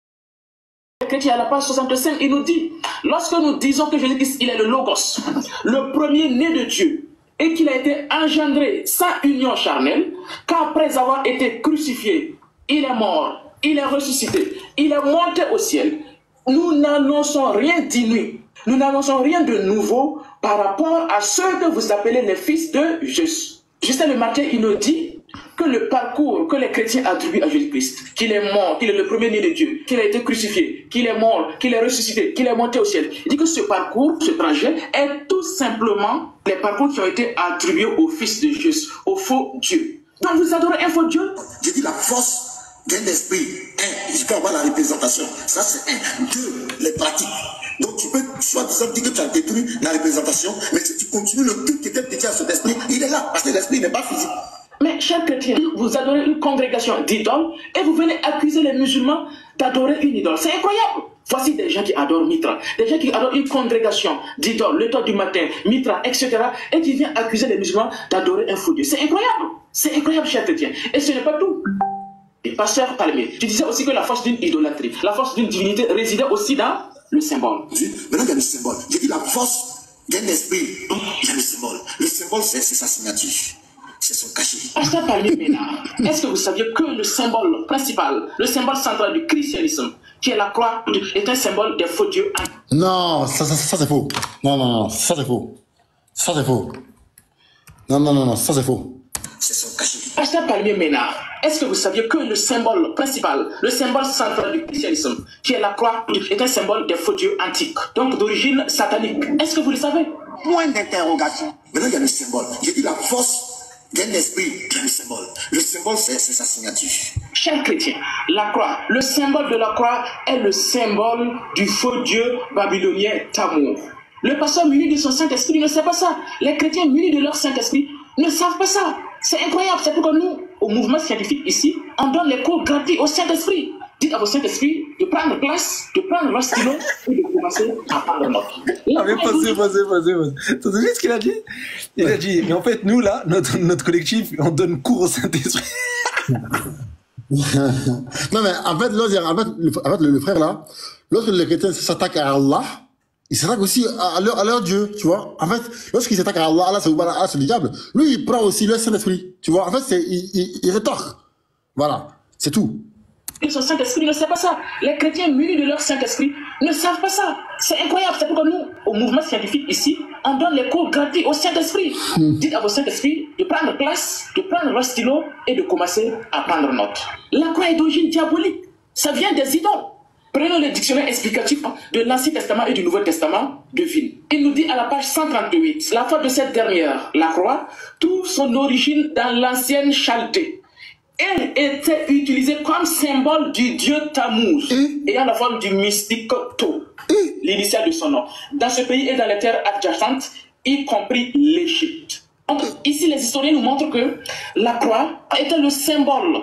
chrétiens, à la page 65, il nous dit, lorsque nous disons que Jésus-Christ, il est le Logos, le premier né de Dieu, et qu'il a été engendré sans union charnelle, qu'après avoir été crucifié, il est mort, il est ressuscité, il est monté au ciel. Nous n'annonçons rien d'inouï, nous n'annonçons rien de nouveau par rapport à ceux que vous appelez les fils de Jésus. Justin le matin, il nous dit que le parcours que les chrétiens attribuent à Jésus-Christ, qu'il est mort, qu'il est le premier-né de Dieu, qu'il a été crucifié, qu'il est mort, qu'il est ressuscité, qu'il est monté au ciel. Il dit que ce parcours, ce trajet, est tout simplement les parcours qui ont été attribués au fils de Jésus, au faux Dieu. Donc vous adorez un faux Dieu? Je dis la force d'un esprit. Un, je peux avoir la représentation. Ça c'est un. Deux, les pratiques. Donc tu peux soi-disant dire que tu as détruit la représentation, mais si tu continues le culte qui était dédié à cet esprit, il est là, parce que l'esprit n'est pas physique. Mais chers chrétiens, vous adorez une congrégation d'idoles et vous venez accuser les musulmans d'adorer une idole. C'est incroyable. Voici des gens qui adorent Mitra, des gens qui adorent une congrégation d'idoles, le temps du matin, Mitra, etc. et qui viennent accuser les musulmans d'adorer un faux Dieu. C'est incroyable, chers chrétiens. Et ce n'est pas tout. Et pasteur Palmier, tu disais aussi que la force d'une idolâtrie, la force d'une divinité résidait aussi dans le symbole. Maintenant, il y a le symbole. Je dis la force d'un esprit, il y a le symbole. Le symbole, c'est sa signature. C'est son cachet. Pasteur Palmier Ménard, est-ce que vous saviez que le symbole principal, le symbole central du christianisme, qui est la croix, est un symbole des faux dieux? Non, ça c'est faux. Non, ça c'est faux. Ça c'est faux. Non, ça c'est faux. C'est son cachet. Pasteur Palmier Ménard, est-ce que vous saviez que le symbole principal, le symbole central du christianisme, qui est la croix, est un symbole des faux dieux antiques, donc d'origine satanique? Est-ce que vous le savez? Point d'interrogation. Maintenant, il y a le symbole. J'ai dit la force d'un esprit, il y a le symbole. Le symbole, c'est sa signature. Chers chrétiens, la croix, le symbole de la croix est le symbole du faux dieu babylonien Tamour. Le pasteur muni de son Saint-Esprit ne sait pas ça. Les chrétiens munis de leur Saint-Esprit ne savent pas ça. C'est incroyable. C'est pourquoi nous, au mouvement scientifique ici, on donne les cours gratuits au Saint-Esprit. Dites à vos Saint-Esprit de prendre place, de prendre leur stylo et de commencer à prendre note. Ah mais passez. T'as vu ce qu'il a dit? Il a dit, mais en fait, nous là, notre collectif, on donne cours au Saint-Esprit. Non mais en fait, le frère là, lorsque les chrétiens s'attaquent à Allah, ils s'attaquent aussi à leur Dieu, tu vois. En fait, lorsqu'ils s'attaquent à Allah, c'est le diable. Lui, il prend aussi le Saint-Esprit, tu vois. En fait, il rétorque. Voilà, c'est tout. Et son Saint-Esprit ne sait pas ça. Les chrétiens munis de leur Saint-Esprit ne savent pas ça. C'est incroyable. C'est pourquoi nous, au mouvement scientifique ici, on donne les cours gratuits au Saint-Esprit. Dites à vos Saint-Esprit de prendre place, de prendre leur stylo et de commencer à prendre note. La croix est d'origine diabolique. Ça vient des idoles. Prenons le dictionnaire explicatif de l'Ancien Testament et du Nouveau Testament de Ville. Il nous dit à la page 138, la foi de cette dernière, la croix, trouve son origine dans l'ancienne Chaldée. Elle était utilisée comme symbole du dieu Tammuz, ayant la forme du mystique Tho, l'initiale de son nom, dans ce pays et dans les terres adjacentes, y compris l'Égypte. Donc ici, les historiens nous montrent que la croix était le symbole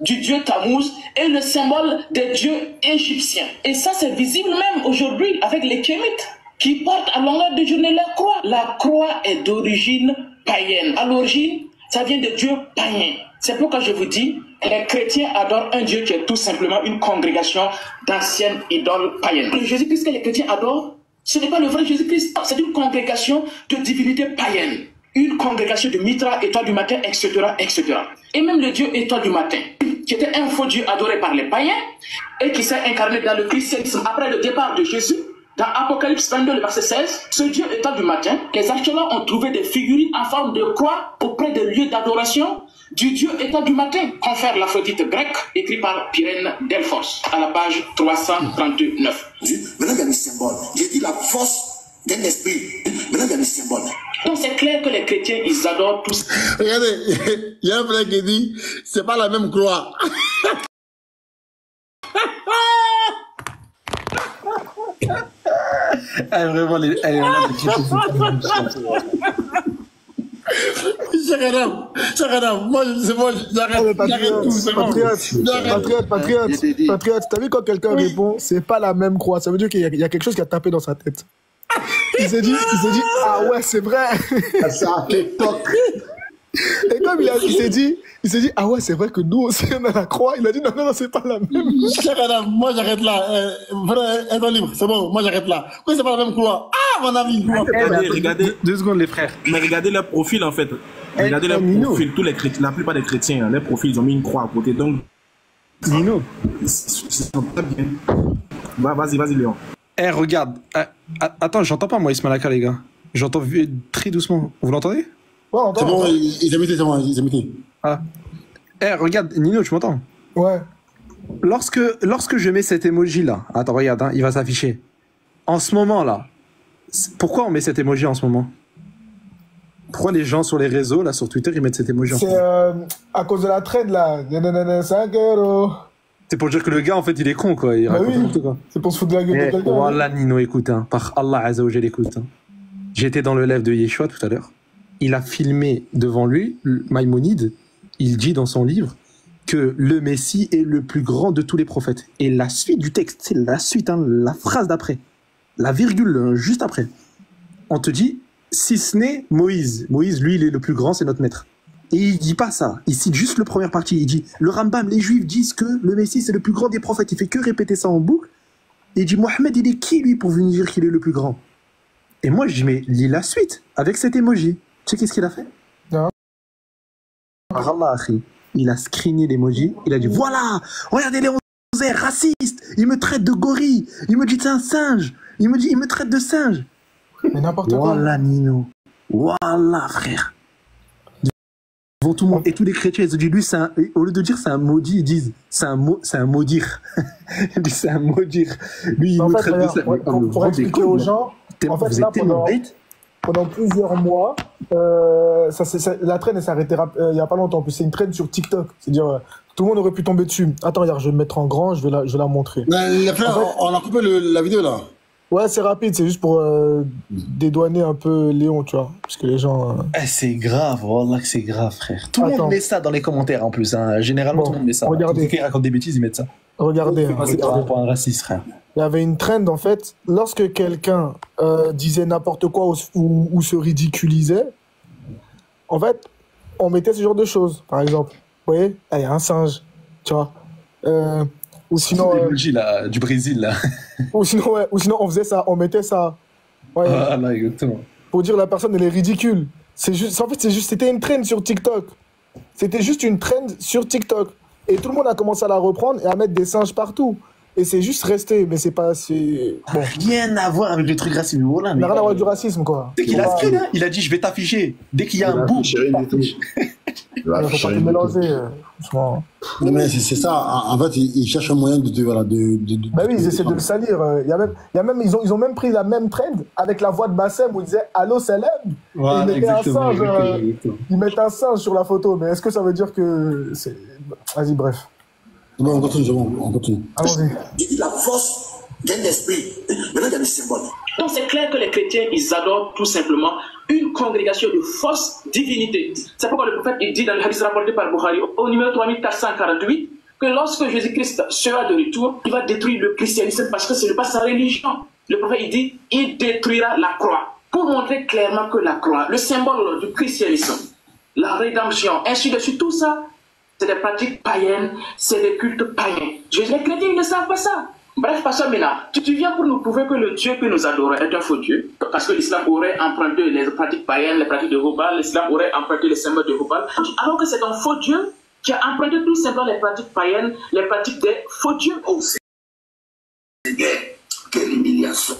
du dieu Tammuz et le symbole des dieux égyptiens. Et ça, c'est visible même aujourd'hui avec les Kémites qui portent à longueur de journée la croix. La croix est d'origine païenne. À l'origine, ça vient des dieux païens. C'est pourquoi je vous dis, les chrétiens adorent un Dieu qui est tout simplement une congrégation d'anciennes idoles païennes. Le Jésus-Christ que les chrétiens adorent, ce n'est pas le vrai Jésus-Christ, c'est une congrégation de divinités païennes. Une congrégation de Mitra, étoile du matin, etc., etc. Et même le Dieu étoile du matin, qui était un faux Dieu adoré par les païens et qui s'est incarné dans le christianisme après le départ de Jésus. Dans Apocalypse 22, le verset 16, ce Dieu étoile du matin, les archéologues ont trouvé des figurines en forme de croix auprès des lieux d'adoration du Dieu étoile du matin, confère l'Aphrodite grecque, écrit par Pyrène Delphos, à la page 339. Maintenant, il y a le symbole. J'ai dit la force d'un esprit. Maintenant, il y a le symbole. Donc, c'est clair que les chrétiens, ils adorent tous. Regardez, il y a un frère qui dit, c'est pas la même croix. Vraiment, elle est là. Chagadam, moi, c'est bon, j'arrête tout, c'est bon. Patriote, t'as vu quand quelqu'un répond, c'est pas la même croix, ça veut dire qu'il y a quelque chose qui a tapé dans sa tête. Il s'est dit, ah ouais, c'est vrai. Ça fait toc. Et comme il s'est dit, ah ouais, c'est vrai que nous aussi on a la croix. Il a dit, non, c'est pas la même. Moi, j'arrête là. Être libre, c'est bon, moi, j'arrête là. Pourquoi c'est pas la même croix? Ah, mon ami. Regardez, 2 secondes, les frères. Mais regardez leur profil, en fait. Regardez leur profil. Tous les chrétiens, la plupart des chrétiens, leur profil, ils ont mis une croix à côté. Donc, Nino. C'est très bien. Vas-y, Léon. Eh, regarde. Attends, j'entends pas, moi, Ismailaka, les gars. J'entends très doucement. Vous l'entendez? Ouais, c'est bon, ils ont muté. Ah. Eh, regarde, Nino, tu m'entends? Ouais. Lorsque je mets cet emoji là, attends, regarde, hein, il va s'afficher. En ce moment là, pourquoi on met cet emoji en ce moment? Pourquoi les gens sur les réseaux, là, sur Twitter, ils mettent cet emoji en ce moment? C'est à cause de la trade là. 5 €. C'est pour dire que le gars, en fait, il est con, quoi. Il raconte n'importe quoi. C'est pour se foutre de la gueule de quelqu'un. Wallah, Nino, écoute, hein, par Allah Azzawajal, écoute. Hein. J'étais dans le live de Yeshua tout à l'heure. Il a filmé devant lui, Maïmonide, il dit dans son livre que le Messie est le plus grand de tous les prophètes. Et la suite du texte, c'est la suite, hein, la phrase d'après, la virgule juste après. On te dit, si ce n'est Moïse. Moïse, lui, il est le plus grand, c'est notre maître. Et il dit pas ça. Il cite juste le première partie. Il dit, le Rambam, les Juifs disent que le Messie, c'est le plus grand des prophètes. Il fait que répéter ça en boucle. Et il dit, Mohamed, il est qui, lui, pour venir dire qu'il est le plus grand? Et moi, je dis, mais lis la suite, avec cet emoji. Tu sais qu'est-ce qu'il a fait? Non. Allah, il a screené l'emoji. Il a dit, voilà, regardez les Ozer, racistes. Il me traite de gorille. Il me dit, c'est un singe. Il me traite de singe. Mais n'importe quoi. Voilà, Nino. Voilà, frère. Devant tout le monde. Et tous les chrétiens, ils ont dit, lui, au lieu de dire c'est un maudit, ils disent, c'est un maudire. Ils disent, c'est un maudire. Lui, il me traite de ça. Pour expliquer aux gens, en fait, là, pendant plusieurs mois, la traîne, elle s'arrêtera il n'y a pas longtemps. Puis c'est une traîne sur TikTok. C'est-à-dire, tout le monde aurait pu tomber dessus. Attends, regarde, je vais me mettre en grand, je vais la montrer. Les frères, on a coupé la vidéo là. Ouais, c'est rapide, c'est juste pour dédouaner un peu Léon, tu vois. Parce que les gens. C'est grave, wallah que c'est grave, frère. Tout le monde met ça dans les commentaires en plus. Hein. Généralement, tout le monde met ça. Regardez. Qui raconte des bêtises, ils mettent ça. Regardez. C'est pour un raciste, frère. Il y avait une trend, en fait. Lorsque quelqu'un disait n'importe quoi ou se ridiculisait, en fait, on mettait ce genre de choses. Par exemple, vous voyez, il y a un singe, tu vois. Ou sinon. L'emoji là, du Brésil, là. Ou sinon, on faisait ça, on mettait ça. Ouais. Ah là, exactement. Pour dire la personne, elle est ridicule. En fait, c'était une trend sur TikTok. C'était juste une trend sur TikTok. Et tout le monde a commencé à la reprendre et à mettre des singes partout. Et c'est juste resté, mais c'est pas assez. Bon. Rien à voir avec le truc racisme. Voilà, mais rien à voir avec du racisme, quoi. Dès qu'il a screen, hein, il a dit je vais t'afficher. Dès qu'il y a un bout. Il faut pas te mélanger, franchement. Non, mais c'est ça. En fait, ils cherchent un moyen de. Bah oui, ils essaient de le salir. Ils ont même pris la même trend avec la voix de Bassem où ils disaient allô, Salem. Voilà, ils mettent un singe sur la photo. Mais est-ce que ça veut dire que. Vas-y, bref. Bon, on continue. Allons-y. Il dit la force d'un esprit. Maintenant, il y a le symbole. Donc, c'est clair que les chrétiens, ils adorent tout simplement une congrégation de fausse divinité. C'est pourquoi le prophète il dit dans le hadith rapporté par Bukhari, au numéro 3448, que lorsque Jésus-Christ sera de retour, il va détruire le christianisme parce que ce n'est pas sa religion. Le prophète il dit, il détruira la croix. Pour montrer clairement que la croix, le symbole du christianisme, la rédemption, ainsi de suite, tout ça, c'est des pratiques païennes, c'est des cultes païens. Les chrétiens, ils ne savent pas ça. Bref, pasteur Mena, tu viens pour nous prouver que le Dieu que nous adorons est un faux Dieu, parce que l'islam aurait emprunté les pratiques païennes, les pratiques de Hubal, l'islam aurait emprunté les symboles de Hubal, alors que c'est un faux Dieu qui a emprunté tout simplement les pratiques païennes, les pratiques des faux dieux. Oh, Seigneur, quelle humiliation.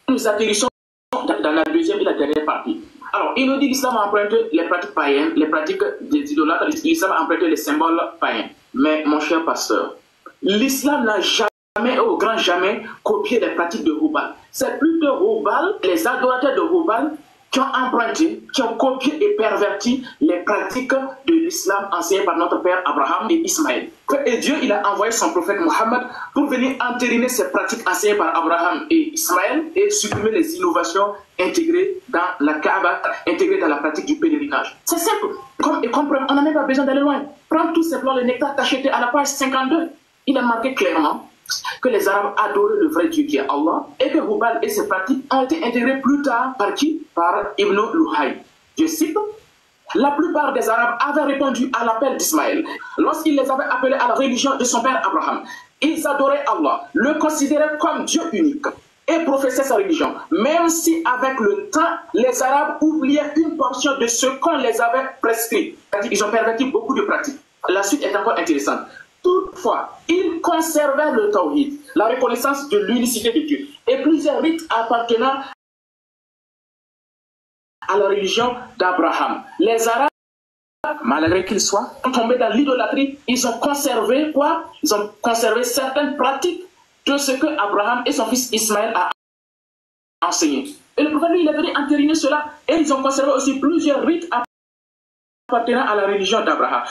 Nous atterrissons dans la deuxième et la dernière partie. Alors, il nous dit que l'islam a emprunté les pratiques païennes, les pratiques des idolâtres, l'islam a emprunté les symboles païens. Mais, mon cher pasteur, l'islam n'a jamais, au grand jamais, copié les pratiques de Hubal. C'est plutôt Hubal, les adorateurs de Hubal, qui ont emprunté, qui ont copié et perverti les pratiques de l'islam enseigné par notre père Abraham et Ismaël. Et Dieu, il a envoyé son prophète Mohammed pour venir entériner ces pratiques enseignées par Abraham et Ismaël et supprimer les innovations intégrées dans la Kaaba, intégrées dans la pratique du pèlerinage. C'est simple. On n'a même pas besoin d'aller loin. Prends tout simplement le nectar tacheté à la page 52. Il a marqué clairement que les Arabes adoraient le vrai Dieu qui est Allah et que Hubal et ses pratiques ont été intégrées plus tard par qui? Par Ibn Luhay. Je cite, La plupart des Arabes avaient répondu à l'appel d'Ismaël lorsqu'il les avait appelés à la religion de son père Abraham. Ils adoraient Allah, le considéraient comme Dieu unique et professaient sa religion, même si avec le temps, les Arabes oubliaient une portion de ce qu'on les avait prescrit. Ils ont perverti beaucoup de pratiques. La suite est encore intéressante. Toutefois, ils conservaient le tawhid, la reconnaissance de l'unicité de Dieu, et plusieurs rites appartenant à la religion d'Abraham. Les Arabes, malgré qu'ils soient tombés dans l'idolâtrie, ils ont conservé quoi? Ils ont conservé certaines pratiques de ce que Abraham et son fils Ismaël a enseigné. Et le prophète, lui, il est venu entériner cela, et ils ont conservé aussi plusieurs rites appartenant à la religion d'Abraham.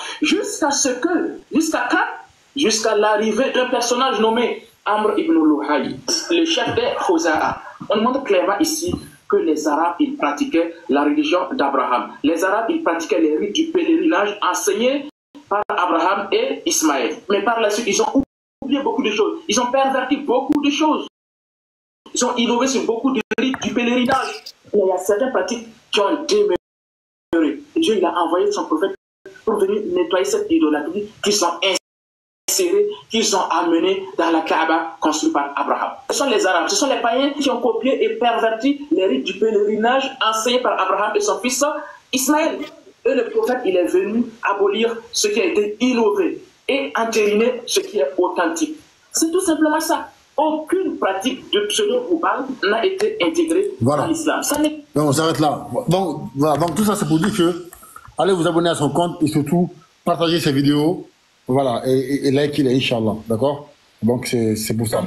Jusqu'à l'arrivée d'un personnage nommé Amr ibn Luhay, le chef des Khuza'a. On montre clairement ici que les Arabes, ils pratiquaient la religion d'Abraham. Les Arabes, ils pratiquaient les rites du pèlerinage enseignés par Abraham et Ismaël. Mais par la suite, ils ont oublié beaucoup de choses. Ils ont perverti beaucoup de choses. Ils ont innové sur beaucoup de rites du pèlerinage. Il y a certaines pratiques qui ont demeuré. Dieu, il a envoyé son prophète pour venir nettoyer cette idolâtrie qui sont insérés, qu'ils ont amenés dans la Kaaba construite par Abraham. Ce sont les Arabes, ce sont les païens qui ont copié et perverti les rites du pèlerinage enseignés par Abraham et son fils Ismaël. Et le prophète, il est venu abolir ce qui a été innové et entériner ce qui est authentique. C'est tout simplement ça. Aucune pratique de pseudo-Houbal n'a été intégrée dans l'islam. Donc on s'arrête là. Donc, voilà. Donc tout ça c'est pour dire que allez vous abonner à son compte et surtout partagez ses vidéos. Voilà, et like il est, Inch'Allah, d'accord? Donc c'est pour ça.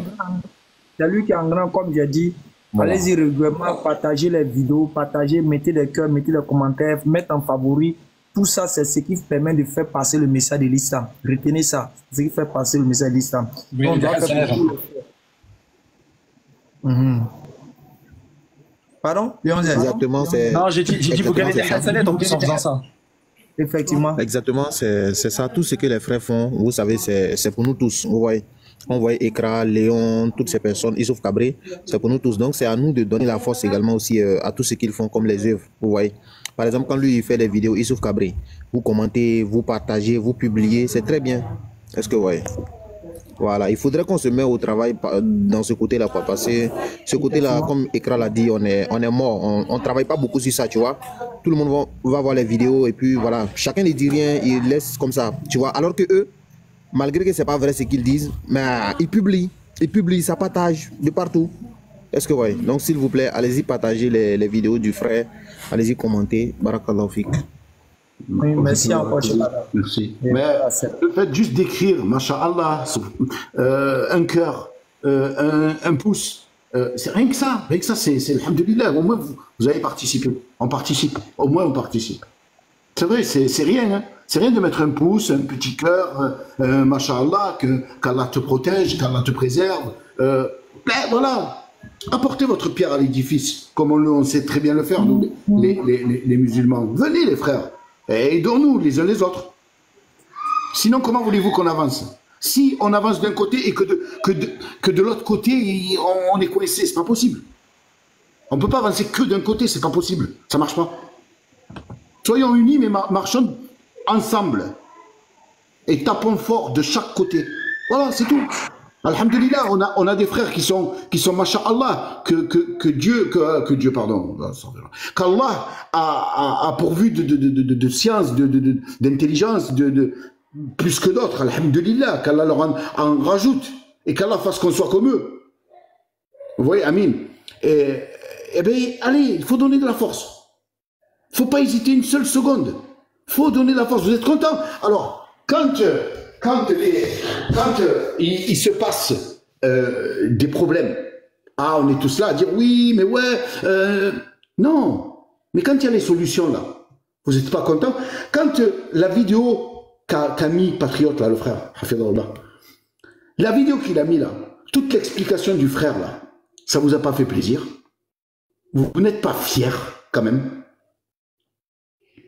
C'est lui qui est en grand, comme j'ai dit. Voilà. Allez-y régulièrement, partagez les vidéos, partagez, mettez des cœurs, mettez des commentaires, mettez en favori. Tout ça, c'est ce qui permet de faire passer le message de l'islam. Retenez ça, c'est ce qui fait passer le message de l'islam. Oui, on doit faire beaucoup. Pardon? Exactement, c'est... Non, j'ai dit vous gagnez des hasanats en plus en faisant ça. Effectivement. Exactement, c'est ça. Tout ce que les frères font, vous savez, c'est pour nous tous. Vous voyez, on voit Ekra, Léon, toutes ces personnes, Issouf Cabré, c'est pour nous tous. Donc, c'est à nous de donner la force également aussi à tout ce qu'ils font comme les œuvres. Vous voyez. Par exemple, quand lui il fait des vidéos, Issouf Cabré, vous commentez, vous partagez, vous publiez, c'est très bien. Est-ce que vous voyez? Voilà, il faudrait qu'on se mette au travail dans ce côté-là, parce que ce côté-là, comme Ekra l'a dit, on est mort. On ne travaille pas beaucoup sur ça, tu vois. Tout le monde va voir les vidéos et puis voilà, chacun ne dit rien, il laisse comme ça, tu vois. Alors que eux, malgré que ce n'est pas vrai ce qu'ils disent, mais ils publient, ça partage de partout. Est-ce que vous voyez? Donc s'il vous plaît, allez-y partager les vidéos du frère, allez-y commenter. Barakallahu fik. Oui, merci encore. Merci. Mais le fait juste d'écrire, masha'Allah, un cœur, un pouce, c'est rien que ça, c'est alhamdoulilah. Au moins vous avez participé. On participe. Au moins on participe. C'est vrai, c'est rien. Hein. C'est rien de mettre un pouce, un petit cœur, masha'Allah, qu'Allah te protège, qu'Allah te préserve. Ben, voilà. Apportez votre pierre à l'édifice, comme on sait très bien le faire, nous, les musulmans. Venez les frères. Et aidons-nous les uns les autres. Sinon, comment voulez-vous qu'on avance? Si on avance d'un côté et que de l'autre côté, on est coincé, c'est pas possible. On ne peut pas avancer que d'un côté, c'est pas possible. Ça marche pas. Soyons unis, mais marchons ensemble. Et tapons fort de chaque côté. Voilà, c'est tout. Alhamdulillah, on a des frères qui sont masha'Allah, que Dieu, pardon, qu'Allah a pourvu de science, d'intelligence, plus que d'autres, alhamdulillah, qu'Allah leur en rajoute, et qu'Allah fasse qu'on soit comme eux. Vous voyez, Amin. Et bien, allez, il faut donner de la force. Il ne faut pas hésiter une seule seconde. Il faut donner de la force. Vous êtes contents? Alors, quand il se passe des problèmes, on est tous là à dire oui, mais ouais, non. Mais quand il y a les solutions là, vous n'êtes pas content? Quand la vidéo qu'a mis Patriote là, le frère, la vidéo qu'il a mis là, toute l'explication du frère là, ça vous a pas fait plaisir? Vous n'êtes pas fiers quand même?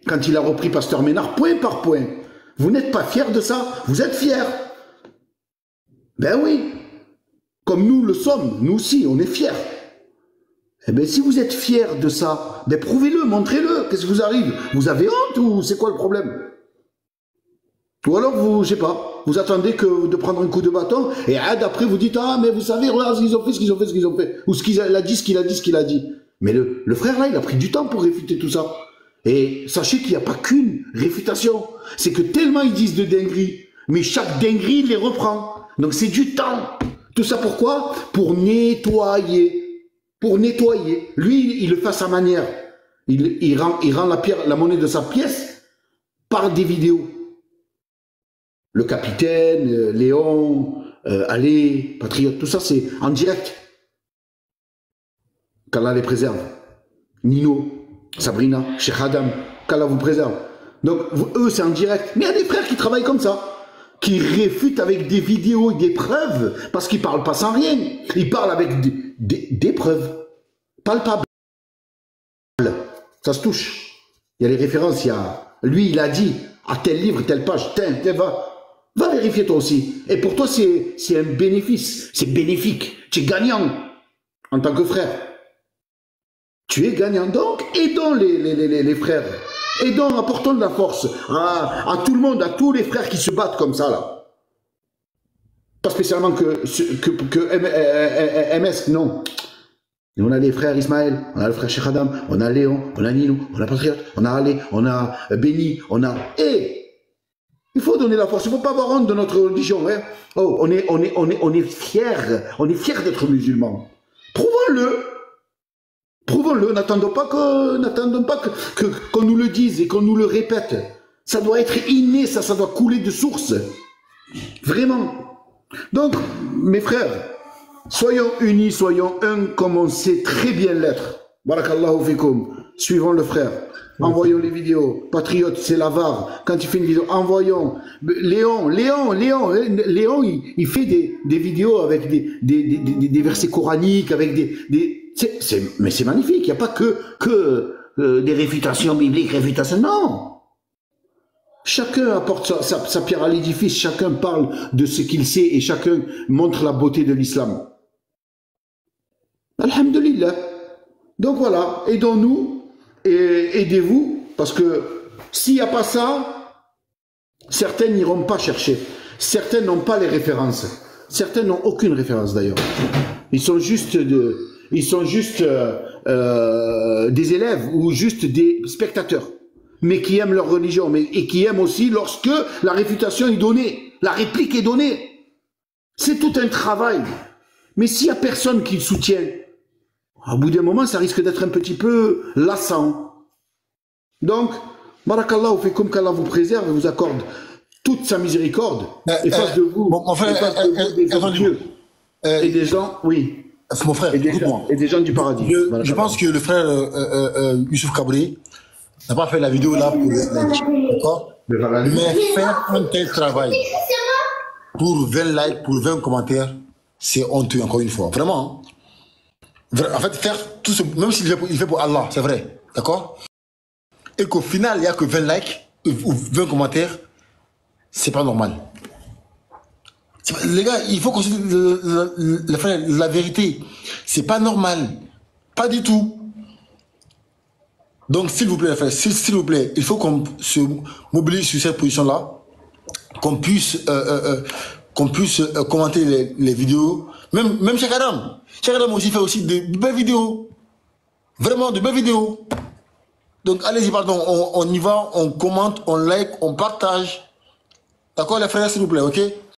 Quand il a repris Pasteur Ménard point par point, vous n'êtes pas fiers de ça? Vous êtes fiers? Ben oui. Comme nous le sommes, nous aussi, on est fiers. Eh bien, si vous êtes fier de ça, ben prouvez-le, montrez-le. Qu'est-ce qui vous arrive? Vous avez honte ou c'est quoi le problème? Ou alors, vous, je sais pas, vous attendez que de prendre un coup de bâton, et après vous dites, ah, mais vous savez, regarde ce qu'ils ont fait, ce qu'ils ont fait, ce qu'ils ont fait. Ou ce qu'il a dit, ce qu'il a dit, ce qu'il a dit. Mais le frère là, il a pris du temps pour réfuter tout ça. Et sachez qu'il n'y a pas qu'une réfutation. C'est que tellement ils disent de dingueries, mais chaque dinguerie, il les reprend. Donc c'est du temps. Tout ça pourquoi? Pour nettoyer. Pour nettoyer. Lui, il le fait à sa manière. Il rend la monnaie de sa pièce par des vidéos. Le capitaine, Léon, Allez, Patriote, tout ça c'est en direct. Qu'Allah les préserve. Nino, Sabrina, Cheikh Adam, qu'Allah vous préserve. Donc eux c'est en direct. Mais il y a des frères qui travaillent comme ça, qui réfutent avec des vidéos et des preuves, parce qu'ils ne parlent pas sans rien. Ils parlent avec des preuves palpables. Ça se touche. Il y a les références, lui il a dit à tel livre, telle page, va vérifier toi aussi. Et pour toi, c'est un bénéfice. C'est bénéfique. Tu es gagnant en tant que frère. Tu es gagnant. Donc, aidons les frères. Aidons, apportons de la force à tout le monde, à tous les frères qui se battent comme ça, là. Pas spécialement que MS, non. Et on a les frères Ismaël, on a le frère Cheikh Adam, on a Léon, on a Nino, on a Patriote, on a Ali, on a Béni, on a... il faut donner la force, il ne faut pas avoir honte de notre religion. Hein. Oh, on est fiers d'être musulmans. Prouvons-le. Prouvons-le, n'attendons pas qu'on nous le dise et qu'on nous le répète. Ça doit être inné, ça doit couler de source. Vraiment. Donc, mes frères, soyons unis, soyons un comme on sait très bien l'être. Barakallahu fikum. Suivons le frère. Envoyons les vidéos. Patriote, c'est l'avare. Quand il fait une vidéo, envoyons. Léon, il fait des vidéos avec des versets coraniques, avec mais c'est magnifique. Il n'y a pas que des réfutations bibliques, non. Chacun apporte sa pierre à l'édifice, chacun parle de ce qu'il sait et chacun montre la beauté de l'islam. Alhamdulillah. Donc voilà, aidons-nous. Et aidez-vous, parce que s'il n'y a pas ça, certains n'iront pas chercher. Certains n'ont pas les références. Certains n'ont aucune référence d'ailleurs. Ils sont juste des élèves ou juste des spectateurs, mais qui aiment leur religion, et qui aiment aussi lorsque la réfutation est donnée, la réplique est donnée. C'est tout un travail. Mais s'il n'y a personne qui le soutient, au bout d'un moment, ça risque d'être un petit peu lassant. Donc, barakallahu fikum, qu'Allah vous préserve et vous accorde toute sa miséricorde. Et fasse de vous, des gens Dieu. Et des gens, oui. Mon frère, écoute-moi. Et des gens du paradis. Je pense que le frère Youssouf Kabré n'a pas fait la vidéo là pour d'accord? Mais faire un tel travail pour 20 likes, pour 20 commentaires, c'est honteux, encore une fois. Vraiment. En fait, faire tout ce... Même s'il fait pour Allah, c'est vrai. D'accord? Et qu'au final, il n'y a que 20 likes ou 20 commentaires, c'est pas normal. Les gars, il faut considérer la vérité. C'est pas normal. Pas du tout. Donc, s'il vous plaît, frère, s'il vous plaît, il faut qu'on se mobilise sur cette position-là, qu'on puisse commenter les vidéos. Même Cheikh Adam. Cheikh Adam aussi fait aussi de belles vidéos. Vraiment, de belles vidéos. Donc, allez-y, pardon, on y va, on commente, on like, on partage. D'accord, les frères, s'il vous plaît, ok?